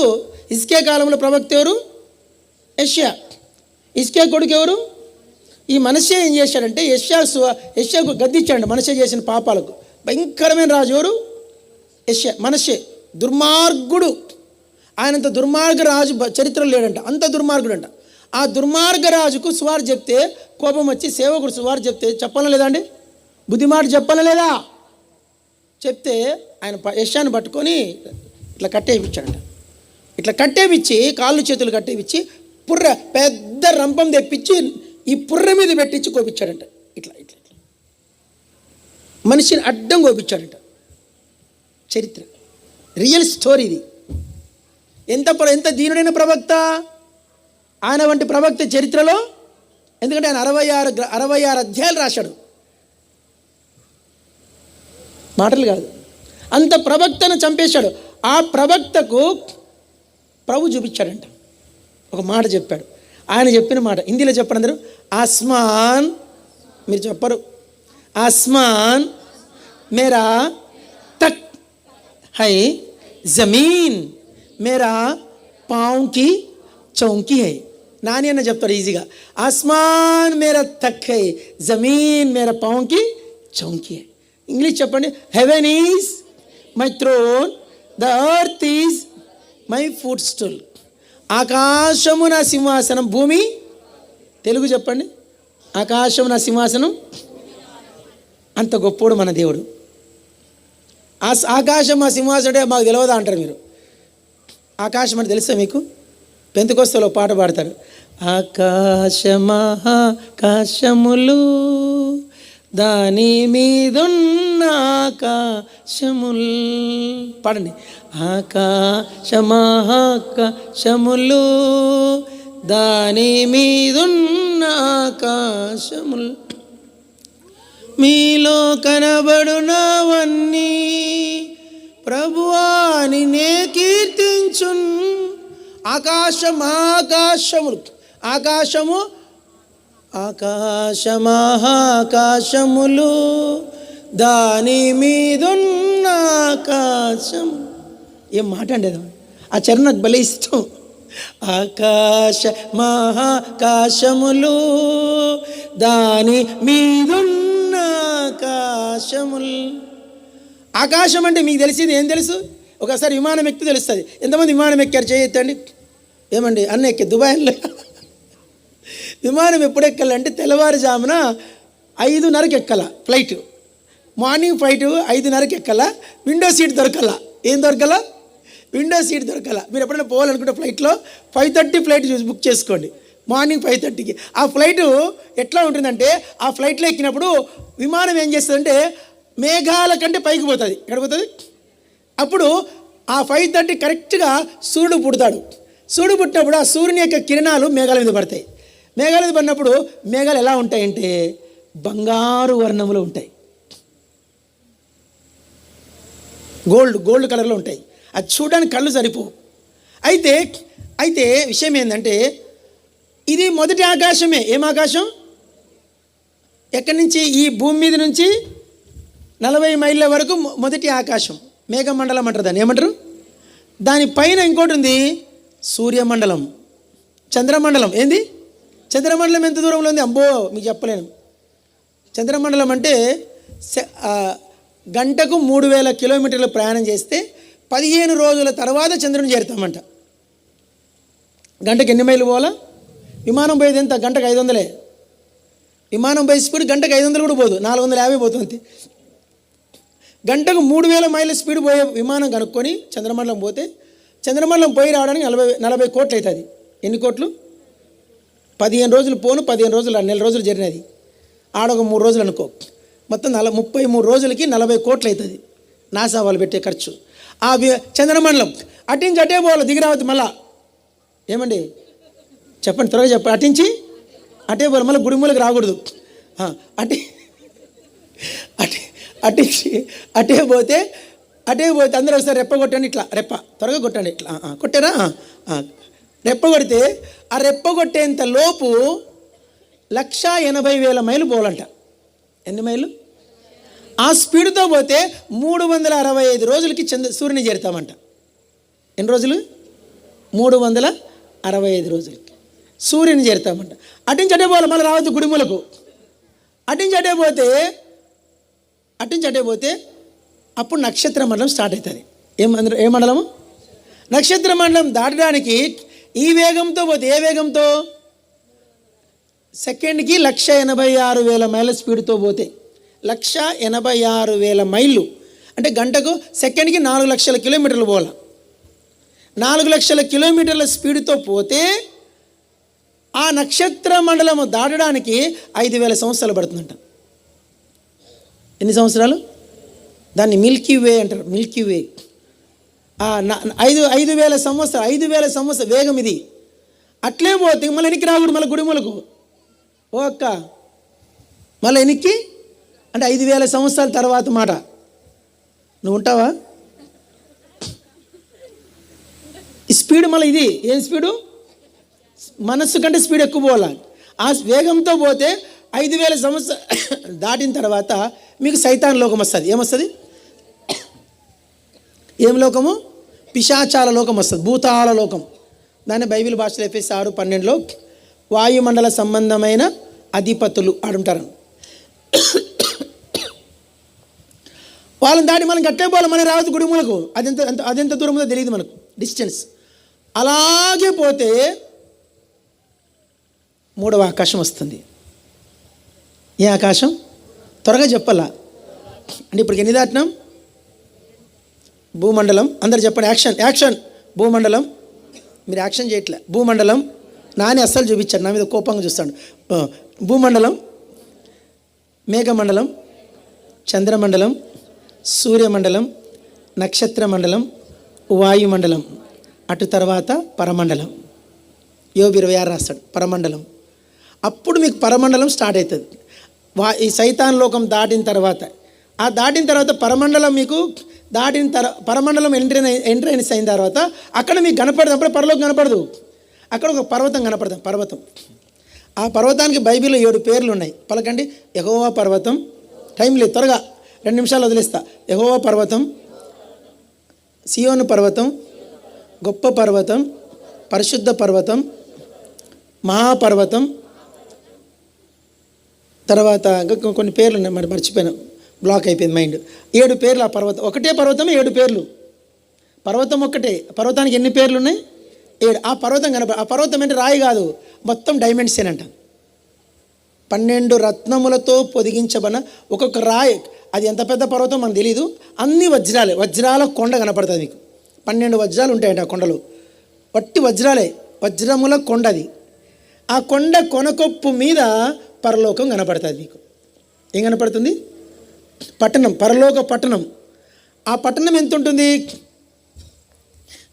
హిజ్కియా కాలంలో ప్రవక్త ఎవరు? యెషయా. హిజ్కియా కొడుకు ఎవరు? ఈ మనష్షే ఏం చేశాడంటే యెషయాకు గద్దిచ్చాడు మనష్షే చేసిన పాపాలకు. భయంకరమైన రాజు ఎవరు? మనష్షే దుర్మార్గుడు. ఆయనంత దుర్మార్గ రాజు చరిత్రలో లేడంట, అంత దుర్మార్గుడు అంట. ఆ దుర్మార్గ రాజుకు సువార్త చెప్తే కోపం వచ్చి సేవకుడు సువార్త చెప్తే చెప్పాలా లేదా అండి? బుద్ధిమాట చెప్పాలా లేదా? చెప్తే ఆయన యెషయాను పట్టుకొని ఇట్లా కట్టేపించాడంట. ఇట్లా కట్టేపిచ్చి కాళ్ళు చేతులు కట్టేపిచ్చి పెద్ద రంపం తెప్పించి ఈ పుర్ర మీద పెట్టించి కోపించాడంట. ఇట్లా ఇట్లా ఇట్లా మనిషిని అడ్డం కోపించాడంట. చరిత్ర, రియల్ స్టోరీ ఇది. ఎంత దీనుడైన ప్రవక్త ఆయన వంటి ప్రవక్త చరిత్రలో. ఎందుకంటే ఆయన 66 అధ్యాయాలు రాశాడు, మాటలు కాదు. అంత ప్రవక్తను చంపేశాడు. ఆ ప్రవక్తకు ప్రభు చూపించాడంట, ఒక మాట చెప్పాడు. ఆయన చెప్పిన మాట హిందీలో చెప్పండి అందరూ. ఆస్మాన్, మీరు చెప్పరు, ఆస్మాన్ మేరా తక్ హై, జమీన్ మేరా పావ్ కి చౌంకి హై. నాని అన్న చెప్తాడు ఈజీగా. ఆస్మాన్ మేరా తక్ హై, జమీన్ మేరా పావ్ కి చౌంకి హై. ఇంగ్లీష్ చెప్పండి. Heaven is my throne, the earth is my footstool. ఆకాశము నా సింహాసనం, భూమి, తెలుగు చెప్పండి, ఆకాశము నా సింహాసనం. అంత గొప్పోడు మన దేవుడు. ఆకాశం మా సింహాసనం అంటే మాకు తెలియదా అంటారు మీరు. ఆకాశం అంటే తెలుసా మీకు? పెంతెకొస్తేలో పాట పాడతారు. ఆకాశములు దాని మీదున్న ఆకాశముల్, పాడండి. ఆకాశములు దాని మీదున్న ఆకాశముల్ మీలో కనబడునవన్నీ ప్రభువా నిన్నే కీర్తించున్. ఆకాశములు ఆకాశములు దాని మీదున్న ఆకాశం. ఏం మాట అండి అది, ఆ చరణం నాకు భలే ఇష్టం. మహాకాశములు దాని మీదున్న ఆకాశములు. ఆకాశం అంటే మీకు తెలిసింది ఏం తెలుసు? ఒకసారి విమానం ఎక్కి తెలుస్తుంది. ఎంతమంది విమానం ఎక్కారు చేయొద్దండి. ఏమండి అన్న ఎక్కి దుబాయ్లో విమానం ఎప్పుడు ఎక్కాలంటే తెల్లవారుజామున 5:30కి ఎక్కాల ఫ్లైట్. మార్నింగ్ ఫ్లైట్ 5:30కి ఎక్కాల. విండో సీట్ దొరకాల. ఏం దొరకాల? Window seat దొరకాల. మీరు ఎప్పుడైనా పోవాలనుకుంటే ఫ్లైట్లో 5:30 ఫ్లైట్ చూసి బుక్ చేసుకోండి. మార్నింగ్ 5:30కి ఆ ఫ్లైటు ఎట్లా ఉంటుందంటే, ఆ ఫ్లైట్లో ఎక్కినప్పుడు విమానం ఏం చేస్తుందంటే మేఘాల కంటే పైకి పోతుంది. ఎక్కడ పోతుంది? అప్పుడు ఆ 5:30 కరెక్ట్గా సూర్యుడు పుడతాడు. సూర్యుడు పుట్టినప్పుడు ఆ సూర్యుని యొక్క కిరణాలు మేఘాల మీద పడతాయి. మేఘాల మీద పడినప్పుడు మేఘాలు ఎలా ఉంటాయంటే బంగారు వర్ణంలో ఉంటాయి. గోల్డ్ కలర్లో ఉంటాయి. అది చూడడానికి కళ్ళు సరిపోవు. అయితే విషయం ఏంటంటే ఇది మొదటి ఆకాశమే. ఏం ఆకాశం? ఎక్కడి నుంచి? ఈ భూమి మీద నుంచి 40 మైళ్ళ వరకు మొదటి ఆకాశం. మేఘమండలం అంటారు దాన్ని. ఏమంటారు? దానిపైన ఇంకోటి ఉంది, సూర్యమండలం, చంద్రమండలం. ఏంది? చంద్రమండలం ఎంత దూరంలో ఉంది? అబ్బో మీకు చెప్పలేను. చంద్రమండలం అంటే గంటకు 3000 కిలోమీటర్లు ప్రయాణం చేస్తే 15 రోజుల తర్వాత చంద్రుని చేరుతామంట. గంటకు ఎన్ని మైళ్ళు పోవాలా? విమానం పోయేది ఎంత? గంటకు 500. విమానం పోయే స్పీడ్ గంటకు 500 కూడా పోదు, 450 పోతుంది. గంటకు 3000 మైళ్ళ స్పీడ్ పోయే విమానం కనుక్కొని చంద్రమండలం పోతే, చంద్రమండలం పోయి రావడానికి 40 కోట్లు అవుతుంది. ఎన్ని కోట్లు? 15 రోజులు పోను, 15 రోజులు, నెల రోజులు జరిగినది. ఆడొక 3 రోజులు అనుకో, మొత్తం 33 రోజులకి 40 కోట్లు అవుతుంది నాసా వాళ్ళు పెట్టే ఖర్చు. ఆ చంద్రమండలం అటించి అటే పోవాలి, దిగి రావద్దు మళ్ళా. ఏమండి చెప్పండి, త్వరగా చెప్పండి. అటే పోవాలి, మళ్ళీ గుడిమూలకి రాకూడదు. అటించి అటే పోతే అందరూ ఒకసారి రెప్ప కొట్టండి. ఇట్లా రెప్ప త్వరగా కొట్టండి. ఇట్లా కొట్టారా? రెప్ప కొడితే ఆ రెప్ప కొట్టేంత లోపు 1,80,000 మైళ్ళు పోవాలంట. ఎన్ని మైళ్ళు? ఆ స్పీడ్తో పోతే 365 రోజులకి సూర్యుని చేరుతామంట. ఎన్ని రోజులు? 365 రోజులకి సూర్యుని చేరుతామంట. అటించి అటే పోవాలి, మళ్ళీ రావద్దు గుడిమూలకు. అటించి అటే పోతే అప్పుడు నక్షత్ర మండలం స్టార్ట్ అవుతుంది. ఏ మండలము? నక్షత్ర మండలం దాటడానికి ఈ వేగంతో పోతే, ఏ వేగంతో? సెకండ్కి 1,86,000 మైళ్ళ స్పీడ్తో పోతే, 1,86,000 మైళ్ళు అంటే గంటకు, సెకండ్కి 4 లక్షల కిలోమీటర్లు పోవాలి. 4 లక్షల కిలోమీటర్ల స్పీడ్తో పోతే ఆ నక్షత్ర మండలము దాటడానికి 5,000 సంవత్సరాలు పడుతుందంట. ఎన్ని సంవత్సరాలు? దాన్ని మిల్కీ వే అంటారు. మిల్కీ వే 5,000 సంవత్సరాలు. 5,000 సంవత్సరాల వేగం ఇది. అట్లే పోతే మళ్ళీ వెనక్కి రాకూడదు, మళ్ళీ గుడిమూలకు. ఓ అక్క, మళ్ళీ వెనక్కి అంటే 5,000 సంవత్సరాల తర్వాత మాట. నువ్వు ఉంటావా? ఈ స్పీడ్ మళ్ళీ ఇది ఏం స్పీడు? మనస్సు కంటే స్పీడ్ ఎక్కువ పోవాలి. ఆ వేగంతో పోతే 5,000 సంవత్సరాలు దాటిన తర్వాత మీకు సైతాన్ లోకం వస్తుంది. ఏమొస్తుంది? ఏం లోకము? పిశాచాల లోకం వస్తుంది, భూతాల లోకం. దాన్ని బైబిల్ భాషలో ఎఫెసీ 6:12లో వాయుమండల సంబంధమైన అధిపతులు ఆడుంటారు. వాళ్ళని దాటి మనం కట్టే పోవాలి, మనం రావద్దు గుడిమూలకు. అదెంత దూరం ఉందో తెలియదు మనకు, డిస్టెన్స్. అలాగే పోతే 3వ ఆకాశం వస్తుంది. ఏ ఆకాశం? త్వరగా చెప్పాలా అంటే ఇప్పుడు ఎన్ని దాటినాం? భూమండలం. అందరు చెప్పండి, యాక్షన్. భూమండలం. మీరు యాక్షన్ చేయట్లే. భూమండలం. నాని అస్సలు చూపించాడు, నా మీద కోపంగా చూస్తాడు. భూమండలం, మేఘమండలం, చంద్రమండలం, సూర్యమండలం, నక్షత్ర మండలం, వాయుమండలం, అటు తర్వాత పరమండలం. యోబు 26 రాస్తాడు పరమండలం. అప్పుడు మీకు పరమండలం స్టార్ట్ అవుతుంది. ఈ సైతాన్ లోకం దాటిన తర్వాత, ఆ దాటిన తర్వాత పరమండలం మీకు పరమండలం ఎంట్రీ అయిన తర్వాత అక్కడ మీకు కనపడదు. అప్పుడు పరలోకం కనపడదు. అక్కడ ఒక పర్వతం కనపడదు. పర్వతం, ఆ పర్వతానికి బైబిల్లో 7 పేర్లు ఉన్నాయి. పలకండి. యెహోవా పర్వతం. టైం లేదు, త్వరగా 2 నిమిషాలు వదిలేస్తా. యెహోవా పర్వతం, సియోను పర్వతం, గొప్ప పర్వతం, పరిశుద్ధ పర్వతం, మహాపర్వతం. తర్వాత ఇంకా కొన్ని పేర్లు ఉన్నాయి, మరి మర్చిపోయాను, బ్లాక్ అయిపోయింది మైండ్. 7 పేర్లు ఆ పర్వతం. ఒకటే పర్వతం, 7 పేర్లు. పర్వతం ఒక్కటే. పర్వతానికి ఎన్ని పేర్లు ఉన్నాయి? 7. ఆ పర్వతం ఆ పర్వతం అంటే రాయి కాదు, మొత్తం డైమెన్షన్ అంట. 12 రత్నములతో పొదిగించబడిన ఒక్కొక్క రాయి. అది ఎంత పెద్ద పర్వతం మనకు తెలీదు. అన్ని వజ్రాలే, వజ్రాల కొండ కనపడుతుంది మీకు. 12 వజ్రాలు ఉంటాయంట ఆ కొండలు, వట్టి వజ్రాలే, వజ్రముల కొండ అది. ఆ కొండ కొనకొప్పు మీద పరలోకం కనపడుతుంది మీకు. ఏం కనపడుతుంది? పట్టణం, పరలోక పట్టణం. ఆ పట్టణం ఎంత ఉంటుంది?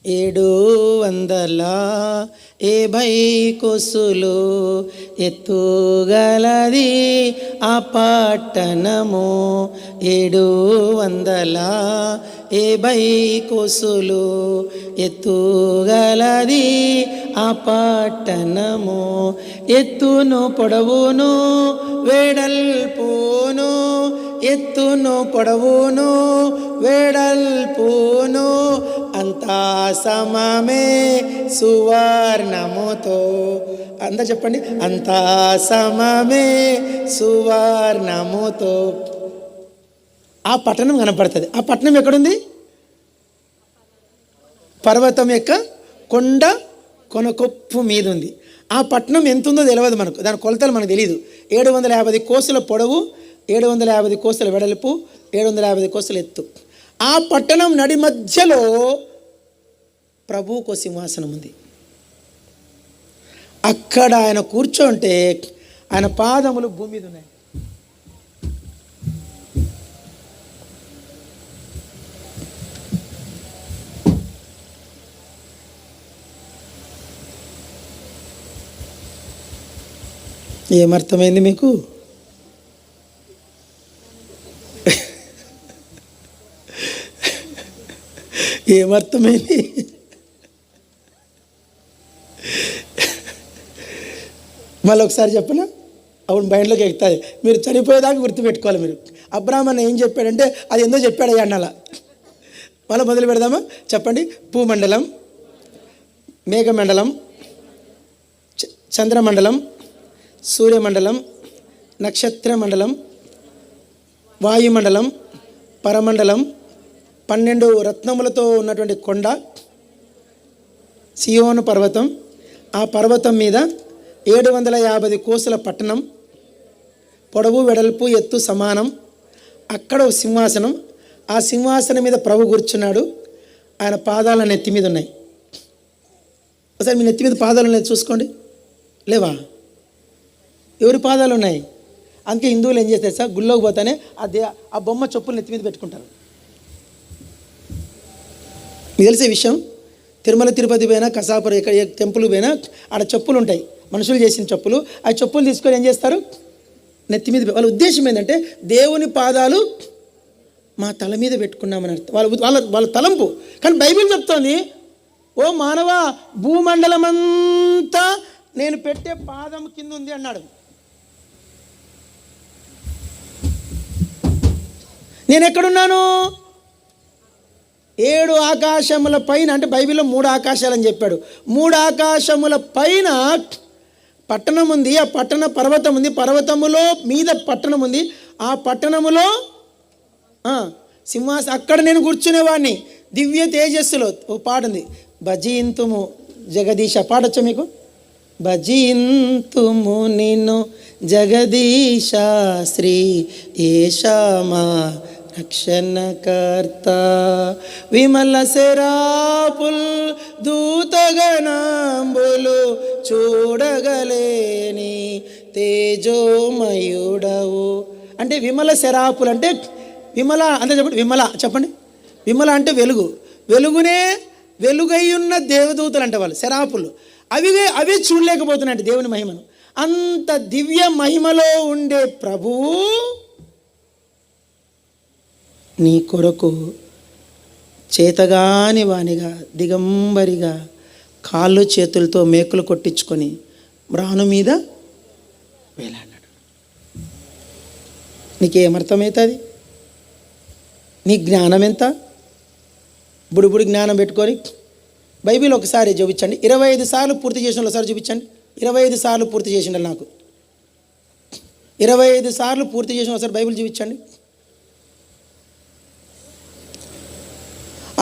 750 కొసులు ఎత్తుగలది ఆ పట్టణము. 750 కొసులు ఎత్తుగలది ఆ పట్టణము. ఎత్తును పొడవును వెడల్పును, ఎత్తును పొడవును వెడల్పును అంతా సమమే సువర్ణముతో. అంతా చెప్పండి. అంతా సమమే సువర్ణముతో ఆ పట్టణం కనపడుతుంది. ఆ పట్టణం ఎక్కడుంది? పర్వతం యొక్క కొండ కొనకొప్పు మీద ఉంది. ఆ పట్టణం ఎంత ఉందో తెలియదు మనకు, దాని కొలతలు మనకు తెలియదు. 750 కోసుల పొడవు, 750 కోసుల వెడల్పు, 750 కోసుల ఎత్తు. ఆ పట్టణం నడి మధ్యలో ప్రభువుకు సింహాసనం ఉంది. అక్కడ ఆయన కూర్చోంటే ఆయన పాదములు భూమి మీద ఉన్నాయి. ఏమర్థమైంది మీకు? ఏమర్థమైంది? మళ్ళీ ఒకసారి చెప్పనా? అవును, మైండ్లోకి ఎక్కుతుంది. మీరు చనిపోయేదాకా గుర్తుపెట్టుకోవాలి. మీరు అబ్రాహ్మణ ఏం చెప్పాడంటే అది ఎందో చెప్పాడు అన్నాలా. మళ్ళీ మొదలు పెడదామా? చెప్పండి. భూమండలం, మేఘమండలం, చంద్రమండలం, సూర్యమండలం, నక్షత్ర మండలం, వాయుమండలం, పరమండలం, 12 రత్నములతో ఉన్నటువంటి కొండ, సియోను పర్వతం, ఆ పర్వతం మీద 750 కోసుల పట్టణం, పొడవు వెడల్పు ఎత్తు సమానం. అక్కడ ఒక సింహాసనం, ఆ సింహాసనం మీద ప్రభు కూర్చున్నాడు. ఆయన పాదాల నెత్తి మీద ఉన్నాయి. ఒకసారి మీ నెత్తి మీద పాదాలు ఉన్నాయి చూసుకోండి. లేవా? ఎవరి పాదాలు ఉన్నాయి? అందుకే హిందువులు ఏం చేస్తారు సార్, గుళ్ళోకి పోతానే ఆ బొమ్మ చెప్పులు నెత్తి మీద పెట్టుకుంటారు. మీకు తెలిసే విషయం, తిరుమల తిరుపతి పోయినా, కసాపురం ఎక్కడ టెంపుల్ పోయినా ఆడ చెప్పులు ఉంటాయి, మనుషులు చేసిన చెప్పులు. ఆ చెప్పులు తీసుకొని ఏం చేస్తారు? నెత్తి మీద. వాళ్ళ ఉద్దేశం ఏంటంటే దేవుని పాదాలు మా తల మీద పెట్టుకున్నామని అర్థం. వాళ్ళ తలంపు. కానీ బైబిల్ చెప్తోంది, ఓ మానవ, భూమండలమంతా నేను పెట్టే పాదం కింద ఉంది అన్నాడు. నేను ఎక్కడున్నాను? 7 ఆకాశముల పైన. అంటే బైబిల్లో 3 ఆకాశాలని చెప్పాడు. 3 ఆకాశముల పైన పట్టణం ఉంది. ఆ పట్టణ పర్వతం ఉంది. పర్వతములో మీద పట్టణం ఉంది. ఆ పట్టణములో సింహాసనం. అక్కడ నేను కూర్చునేవాడిని దివ్య తేజస్సులో. ఓ పాట ఉంది, భజింతుము జగదీశ. పాడొచ్చా మీకు? భజింతుము నిన్ను జగదీశ శ్రీ ఏషమా రక్షణకర్త. విమల శరాపుల్ దూతగణంబులు చూడగలేని తేజోమయుడవు. అంటే విమల శరాపులు అంటే విమల అంటే చెప్పండి. విమల చెప్పండి. విమల అంటే వెలుగు. వెలుగునే వెలుగై ఉన్న దేవదూతలు అంటే వాళ్ళు శరాపులు. అవే చూడలేకపోతున్నాయంటే దేవుని మహిమను. అంత దివ్య మహిమలో ఉండే ప్రభువు నీ కొరకు చేతగాని వానిగా దిగంబరిగా కాళ్ళు చేతులతో మేకులు కొట్టించుకొని మ్రాను మీద వేలాడినాడు. నీకేమర్థమవుతుంది? నీ జ్ఞానం ఎంత? బుడిబుడి జ్ఞానం పెట్టుకొని బైబిల్ ఒకసారి చూపించండి. 25 సార్లు పూర్తి చేసిన ఒకసారి చూపించండి. 25 సార్లు పూర్తి చేసిండాలి నాకు. 25 సార్లు పూర్తి చేసిన ఒకసారి బైబిల్ చూపించండి.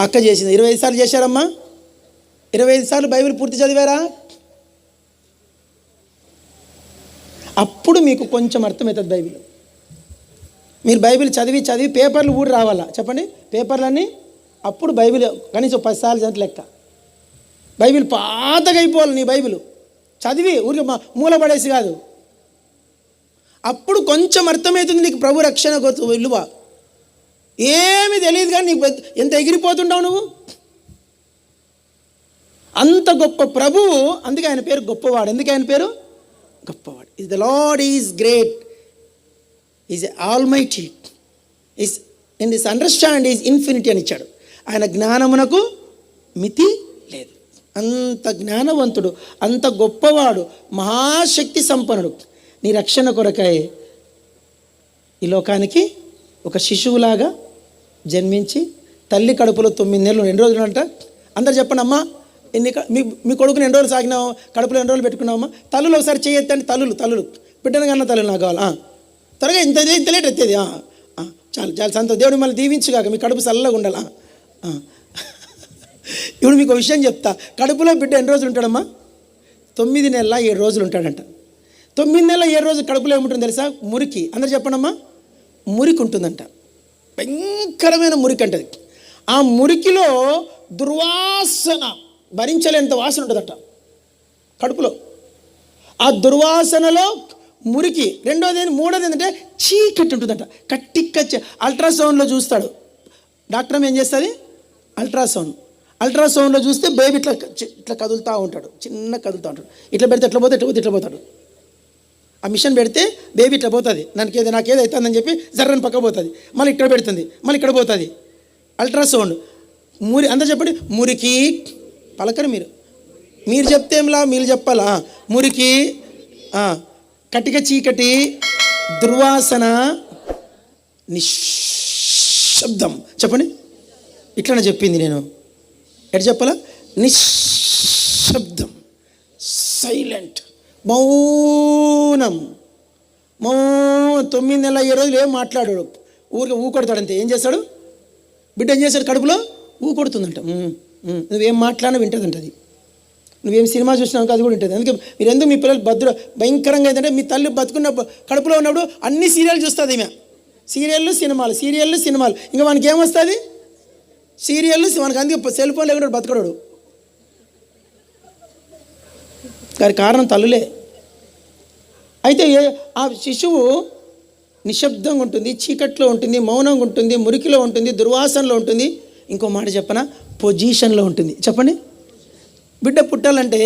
అక్క చేసింది 25 సార్లు చేశారమ్మా. 25 సార్లు బైబిల్ పూర్తి చదివారా? అప్పుడు మీకు కొంచెం అర్థమవుతుంది బైబిల్. మీరు బైబిల్ చదివి చదివి పేపర్లు కూడా రావాలా చెప్పండి, పేపర్లన్నీ. అప్పుడు బైబిల్ కనీసం 10 సార్లు చదివి లెక్క. బైబిల్ పాతగా అయిపోవాలి నీ బైబిల్ చదివి, ఊరికి మూలపడేసి కాదు. అప్పుడు కొంచెం అర్థమవుతుంది నీకు ప్రభు రక్షణ విలువ. ఏమీ తెలియదు కానీ నీకు ఎంత ఎగిరిపోతుంటావు నువ్వు. అంత గొప్ప ప్రభువు, అందుకే ఆయన పేరు గొప్పవాడు. ఎందుకు ఆయన పేరు గొప్పవాడు? Is the lord is great, is almighty, is in this understand is infinity అని ఇచ్చాడు. ఆయన జ్ఞానమునకు మితి లేదు. అంత జ్ఞానవంతుడు, అంత గొప్పవాడు, మహాశక్తి సంపన్నుడు. నీ రక్షణ కొరకై ఈ లోకానికి ఒక శిశువులాగా జన్మించి తల్లి కడుపులో 9 నెలలు 2 రోజులు అంట. అందరు చెప్పండి అమ్మా, మీ కొడుకుని 2 రోజులు సాగినావు, కడుపులో 2 రోజులు పెట్టుకున్నావమ్మా. తల్లులు ఒకసారి చేయొద్దండి. తల్లులు బిడ్డను కన్నా తల్లులు నాకు కావాలి. త్వరగా ఇంత లేట్ ఎత్తేది. చాలు చాలా సంతోషం. దేవుడు మళ్ళీ దీవించుగాక, మీ కడుపు చల్లగా ఉండాలి. ఇప్పుడు మీకు ఒక విషయం చెప్తా. కడుపులో బిడ్డ ఎన్ని రోజులు ఉంటాడమ్మా? 9 నెలల 7 రోజులు ఉంటాడంట. 9 నెలల 7 రోజులు కడుపులో ఏముంటుంది తెలుసా? మురికి. అందరు చెప్పండమ్మా, మురికి ఉంటుందంట. భయంకరమైన మురికి అంటది. ఆ మురికిలో దుర్వాసన, భరించలేనంత వాసన ఉంటుందట కడుపులో. ఆ దుర్వాసనలో మురికి. మూడోది ఏంటంటే చీకటి ఉంటుందట. కట్టిక్క అల్ట్రాసౌండ్లో చూస్తాడు డాక్టర్. ఏం చేస్తుంది? అల్ట్రాసౌండ్లో చూస్తే బేబీ ఇట్లా కదులుతూ ఉంటాడు, చిన్న కదులుతూ ఉంటాడు. ఇట్లా పెడితే ఎట్లా పోతే ఇట్లా పోతాడు. ఆ మిషన్ పెడితే బేబీ ఇట్లా పోతుంది. నాకేదో అవుతుందని చెప్పి జర్రని పక్క పోతుంది, మళ్ళీ ఇక్కడ పెడుతుంది, మళ్ళీ ఇక్కడ పోతుంది. అల్ట్రాసౌండ్. అందరూ చెప్పండి, మురికి. పలకరు మీరు చెప్తే ఏంలా, మీరు చెప్పాలా? మురికి, కటిక చీకటి, దుర్వాసన, నిశ్శబ్దం. చెప్పండి, ఇట్లనే చెప్పింది నేను. ఎట్లా చెప్పాలా? నిశ్శబ్దం, సైలెంట్, మౌనం. 9 నెలల 7 రోజులు ఏం మాట్లాడాడు, ఊరికి ఊకొడతాడంతే. ఏం చేస్తాడు బిడ్డ? ఏం చేస్తాడు? కడుపులో ఊకొడుతుందంట. నువ్వేం మాట్లాడినా వింటుందంట. అది నువ్వేం సినిమా చూసినావు అది కూడా ఉంటుంది. అందుకే మీరు ఎందుకు మీ పిల్లలు భయంకరంగా ఏంటంటే, మీ తల్లి బతుకున్నప్పుడు కడుపులో ఉన్నప్పుడు అన్ని సీరియల్ చూస్తుంది. ఈమె సీరియళ్ళు సినిమాలు. ఇంకా మనకి ఏమొస్తుంది? సీరియళ్ళు. మనకు అందుకే సెల్ ఫోన్ లేకుండా బతకడాడు. దానికి కారణం తల్లులే. అయితే ఆ శిశువు నిశ్శబ్దంగా ఉంటుంది, చీకట్లో ఉంటుంది, మౌనంగా ఉంటుంది, మురికిలో ఉంటుంది, దుర్వాసనలో ఉంటుంది. ఇంకో మాట చెప్పనా? పొజిషన్లో ఉంటుంది. చెప్పండి. బిడ్డ పుట్టాలంటే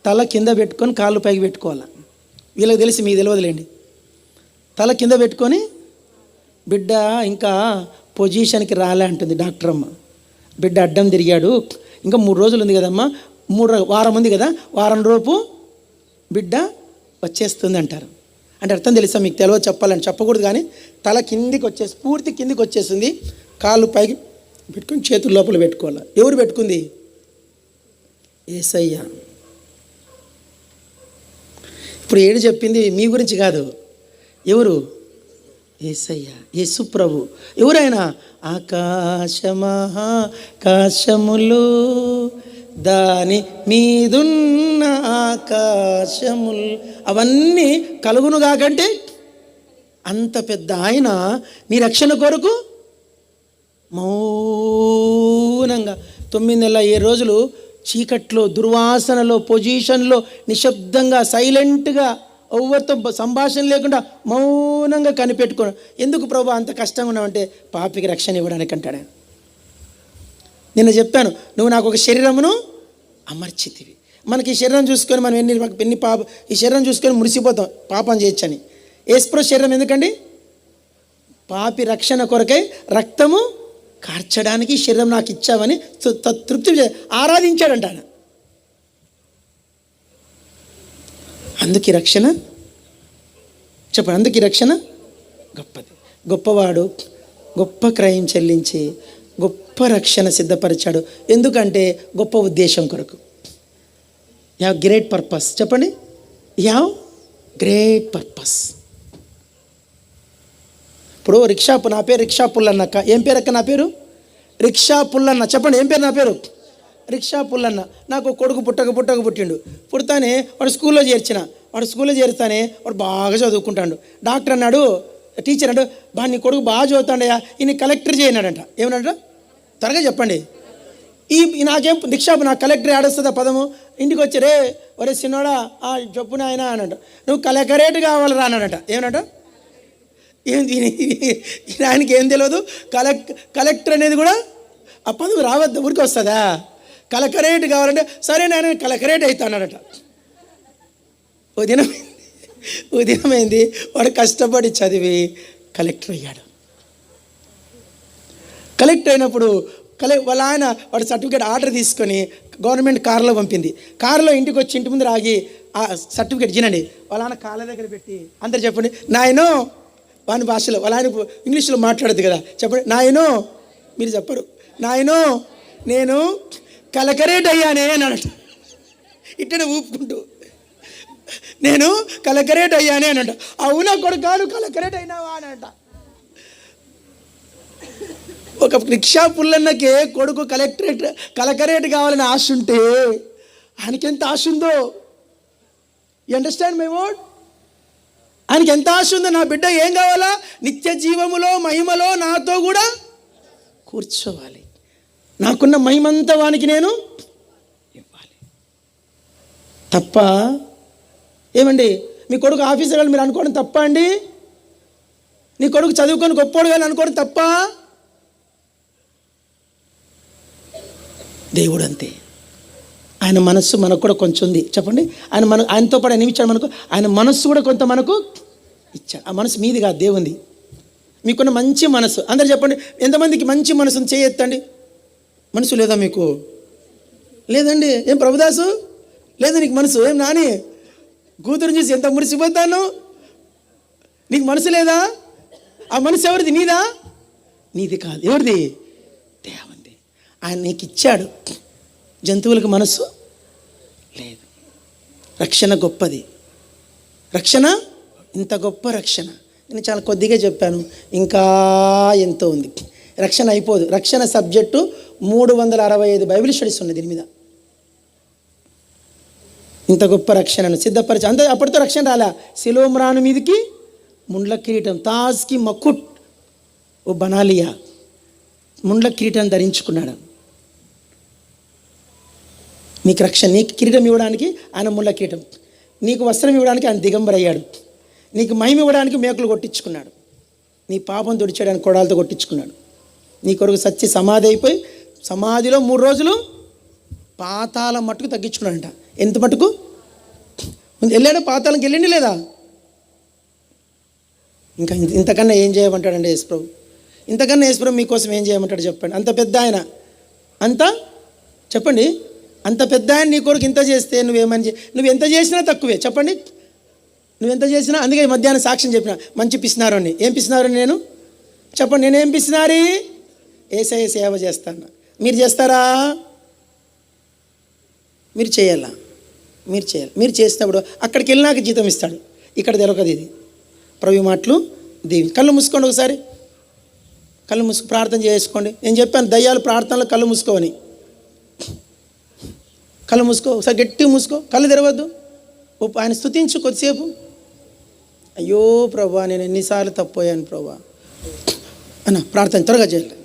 తల కింద పెట్టుకొని కాళ్ళు పైకి పెట్టుకోవాలి. వీళ్ళకి తెలిసి మీకు తెలియదులేండి. తల కింద పెట్టుకొని బిడ్డ ఇంకా పొజిషన్కి రాలే అంటుంది డాక్టర్ అమ్మ. బిడ్డ అడ్డం తిరిగాడు, ఇంకా 3 రోజులు ఉంది కదమ్మా, వారం ఉంది కదా, వారం లోపు బిడ్డ వచ్చేస్తుంది అంటారు. అంటే అర్థం తెలుసా మీకు? తెలియదు, చెప్పాలని చెప్పకూడదు కానీ తల కిందికి వచ్చేసి పూర్తి కిందికి వచ్చేస్తుంది. కాళ్ళు పైకి పెట్టుకొని చేతుల లోపల పెట్టుకోవాలి. ఎవరు పెట్టుకుంది? యేసయ్య. ఇప్పుడు ఏడు చెప్పింది మీ గురించి కాదు. ఎవరు? యేసయ్య, యేసు ప్రభు. ఎవరైనా? ఆకాశములు దాని మీదున్న ఆకాశములు అవన్నీ కలుగును కాకంటే అంత పెద్ద ఆయన నీ రక్షణ కొరకు మౌనంగా 9 నెలల 7 రోజులు చీకట్లో, దుర్వాసనలో, పొజిషన్లో, నిశ్శబ్దంగా, సైలెంట్గా, ఎవరితో సంభాషణ లేకుండా మౌనంగా కనిపెట్టుకోవడం. ఎందుకు ప్రభు అంత కష్టంగా ఉన్నావంటే, పాపికి రక్షణ ఇవ్వడానికి అంటాడు ఆయన. నిన్న చెప్పాను, నువ్వు నాకు ఒక శరీరమును అమర్చితివి, మనకి ఈ శరీరం చూసుకొని మనం ఎన్ని ఈ శరీరం చూసుకొని మురిసిపోతాం పాపం చేయొచ్చని. యేసుప్రభు శరీరం ఎందుకండి? పాపి రక్షణ కొరకై రక్తము కార్చడానికి శరీరం నాకు ఇచ్చావని తృప్తి ఆరాధించాడంట ఆయన. అందుకే రక్షణ చెప్పండి, అందుకే రక్షణ గొప్పది. గొప్పవాడు గొప్ప క్రయం చెల్లించి గొప్ప రక్షణ సిద్ధపరిచాడు. ఎందుకంటే గొప్ప ఉద్దేశం కొరకు. యావ్ గ్రేట్ పర్పస్. చెప్పండి, యావ్ గ్రేట్ పర్పస్. ఇప్పుడు నా పేరు రిక్షా పుల్లన్న అక్క. ఏం పేరు అక్క? నా పేరు రిక్షా పుల్లన్న. చెప్పండి, ఏం పేరు? నా పేరు రిక్షా పుల్లన్న. నాకు కొడుకు పుట్టిండు. పుడతానే వాడు స్కూల్లో చేర్చిన. వాడు స్కూల్లో చేరుతానే వాడు బాగా చదువుకుంటాడు. డాక్టర్ అన్నాడు, టీచర్ అన్నాడు, నీ కొడుకు బాగా చదువుతాడయ్యా, ఈయన కలెక్టర్ చేయనాడంట. ఏమన్నాడ? త్వరగా చెప్పండి. నాకేం రిక్షా, నాకు కలెక్టర్ ఆడొస్తుందా పదము? ఇంటికి వచ్చి రే ఒరే చిన్నోడా చెప్పున ఆయన అన్నట, నువ్వు కలెక్టరేట్ కావాలరా అన్నాడట. ఏమన్నట? ఆయనకి ఏం తెలియదు. కలెక్టర్ అనేది కూడా ఆ పదవి రావద్దు, ఊరికి వస్తుందా? కలెక్టరేట్ కావాలంటే సరే నేను కలెక్టరేట్ అవుతా అన్నాడట. ఓ దినమైంది వాడు కష్టపడి చదివి కలెక్టర్ అయ్యాడు. కలెక్టర్ అయినప్పుడు వాళ్ళ ఆయన వాడు సర్టిఫికేట్ ఆర్డర్ తీసుకొని గవర్నమెంట్ కారులో పంపింది. కారులో ఇంటికి వచ్చి ఇంటి ముందు ఆగి ఆ సర్టిఫికేట్ తినండి. వాళ్ళ ఆయన కాళ్ళ దగ్గర పెట్టి అందరు చెప్పండి నాయనో, వాని భాషలో, వాళ్ళ ఆయన ఇంగ్లీష్లో మాట్లాడదు కదా, చెప్పండి నాయనో. మీరు చెప్పరు నాయనో నేను కలెక్టరేట్ అయ్యానే అని అనట. ఇట్టనే ఊపుకుంటూ నేను కలెక్టరేట్ అయ్యానే అనంట. అవునా కొడుకాను కలెక్టరేట్ అయినావా అని అంట. ఒక రిక్షా పుల్లన్నకే కొడుకు కలెక్టరేట్ కావాలని ఆశ ఉంటే ఆయనకి ఎంత ఆశ ఉందో. You understand my word? ఆయనకి ఎంత ఆశ ఉందో, నా బిడ్డ ఏం కావాలా? నిత్య జీవములో మహిమలో నాతో కూడా కూర్చోవాలి, నాకున్న మహిమంతా వానికి నేను ఇవ్వాలి. తప్ప ఏమండి, మీ కొడుకు ఆఫీసర్ గారు మీరు అనుకోవడం తప్ప అండి? నీ కొడుకు చదువుకొని గొప్పోడు కానీ అనుకోవడం తప్ప? దేవుడు అంతే. ఆయన మనస్సు మనకు కూడా కొంచెం ఉంది. చెప్పండి, ఆయనతో పాటు ఆయన ఇచ్చాడు మనకు. ఆయన మనస్సు కూడా కొంత మనకు ఇచ్చాడు. ఆ మనసు మీది కాదు, దేవుంది. మీకున్న మంచి మనసు. అందరు చెప్పండి, ఎంతమందికి మంచి మనసును చేయెత్తండి. మనసు లేదా మీకు? లేదండి. ఏం ప్రభుదాసు లేదు నీకు మనసు? ఏం నాని కూతురు చూసి ఎంత మురిసిపోతాను, నీకు మనసు లేదా? ఆ మనసు ఎవరిది? నీదా? నీది కాదు. ఎవరిది? దేవుంది. ఆయన నీకు ఇచ్చాడు. జంతువులకు మనసు లేదు. రక్షణ గొప్పది. రక్షణ ఇంత గొప్ప రక్షణ. నేను చాలా కొద్దిగా చెప్పాను, ఇంకా ఎంతో ఉంది. రక్షణ అయిపోదు. రక్షణ సబ్జెక్టు 365 బైబిల్ స్టడీస్ ఉన్నాయి దీని మీద. ఇంత గొప్ప రక్షణను సిద్ధపరిచి అంత అప్పటితో రక్షణ రాలా. సిలోమ్రాను మీదకి ముండ్ల కిరీటం, తాజ్కి మకుట్ ఓ బనాలియా ముండ్ల కిరీటం ధరించుకున్నాడు. నీకు రక్షణ, నీకు కిరీటం ఇవ్వడానికి ఆయన ముళ్ళ కిరీటం, నీకు వస్త్రం ఇవ్వడానికి ఆయన దిగంబర అయ్యాడు, నీకు మహిమ ఇవ్వడానికి మేకులు కొట్టించుకున్నాడు, నీ పాపం తుడిచేయడానికి కొడాలతో కొట్టించుకున్నాడు, నీ కొరకు సచ్చి సమాధి అయిపోయి సమాధిలో 3 రోజులు పాతాళం మట్టుకు తగ్గించుకున్నాడంట. ఎంత మటుకు వెళ్ళాడు? పాతాళంకి వెళ్ళండి లేదా? ఇంకా ఇంతకన్నా ఏం చేయమంటాడండి యేసుప్రభు? ఇంతకన్నా యేసుప్రభు మీకోసం ఏం చేయమంటాడు చెప్పండి? అంత పెద్ద ఆయన, అంత చెప్పండి, అంత పెద్ద ఆయన నీ కొరకు ఇంత చేస్తే నువ్వు ఎంత చేసినా తక్కువే. చెప్పండి, నువ్వెంత చేసినా. అందుకే మధ్యాహ్నం సాక్ష్యం చెప్పిన, మంచి పిసినారు అని. ఏం పిసినారు నేను చెప్పండి? నేనేం పిసినారి? యేసయ్య సేవ చేస్తాను. మీరు చేస్తారా? మీరు చేయాలా? మీరు చేయాలి. మీరు చేసినప్పుడు అక్కడికి వెళ్ళినాక జీతం ఇస్తాడు. ఇక్కడ తెలవదు ఇది. ప్రభు మాటలు దీవి. కళ్ళు మూసుకోండి, ఒకసారి కళ్ళు మూసుకు ప్రార్థన చేసుకోండి. నేను చెప్పాను దయ్యాలు ప్రార్థనలో కళ్ళు మూసుకోవని. కళ్ళు మూసుకో, ఒకసారి గట్టిగా మూసుకో, కళ్ళు తెరవద్దు. ఆయన స్తుతించు కొద్దిసేపు. అయ్యో ప్రభా, నేను ఎన్నిసార్లు తప్పోయాను ప్రభా అన్న ప్రార్థన త్వరగా చేయాలి.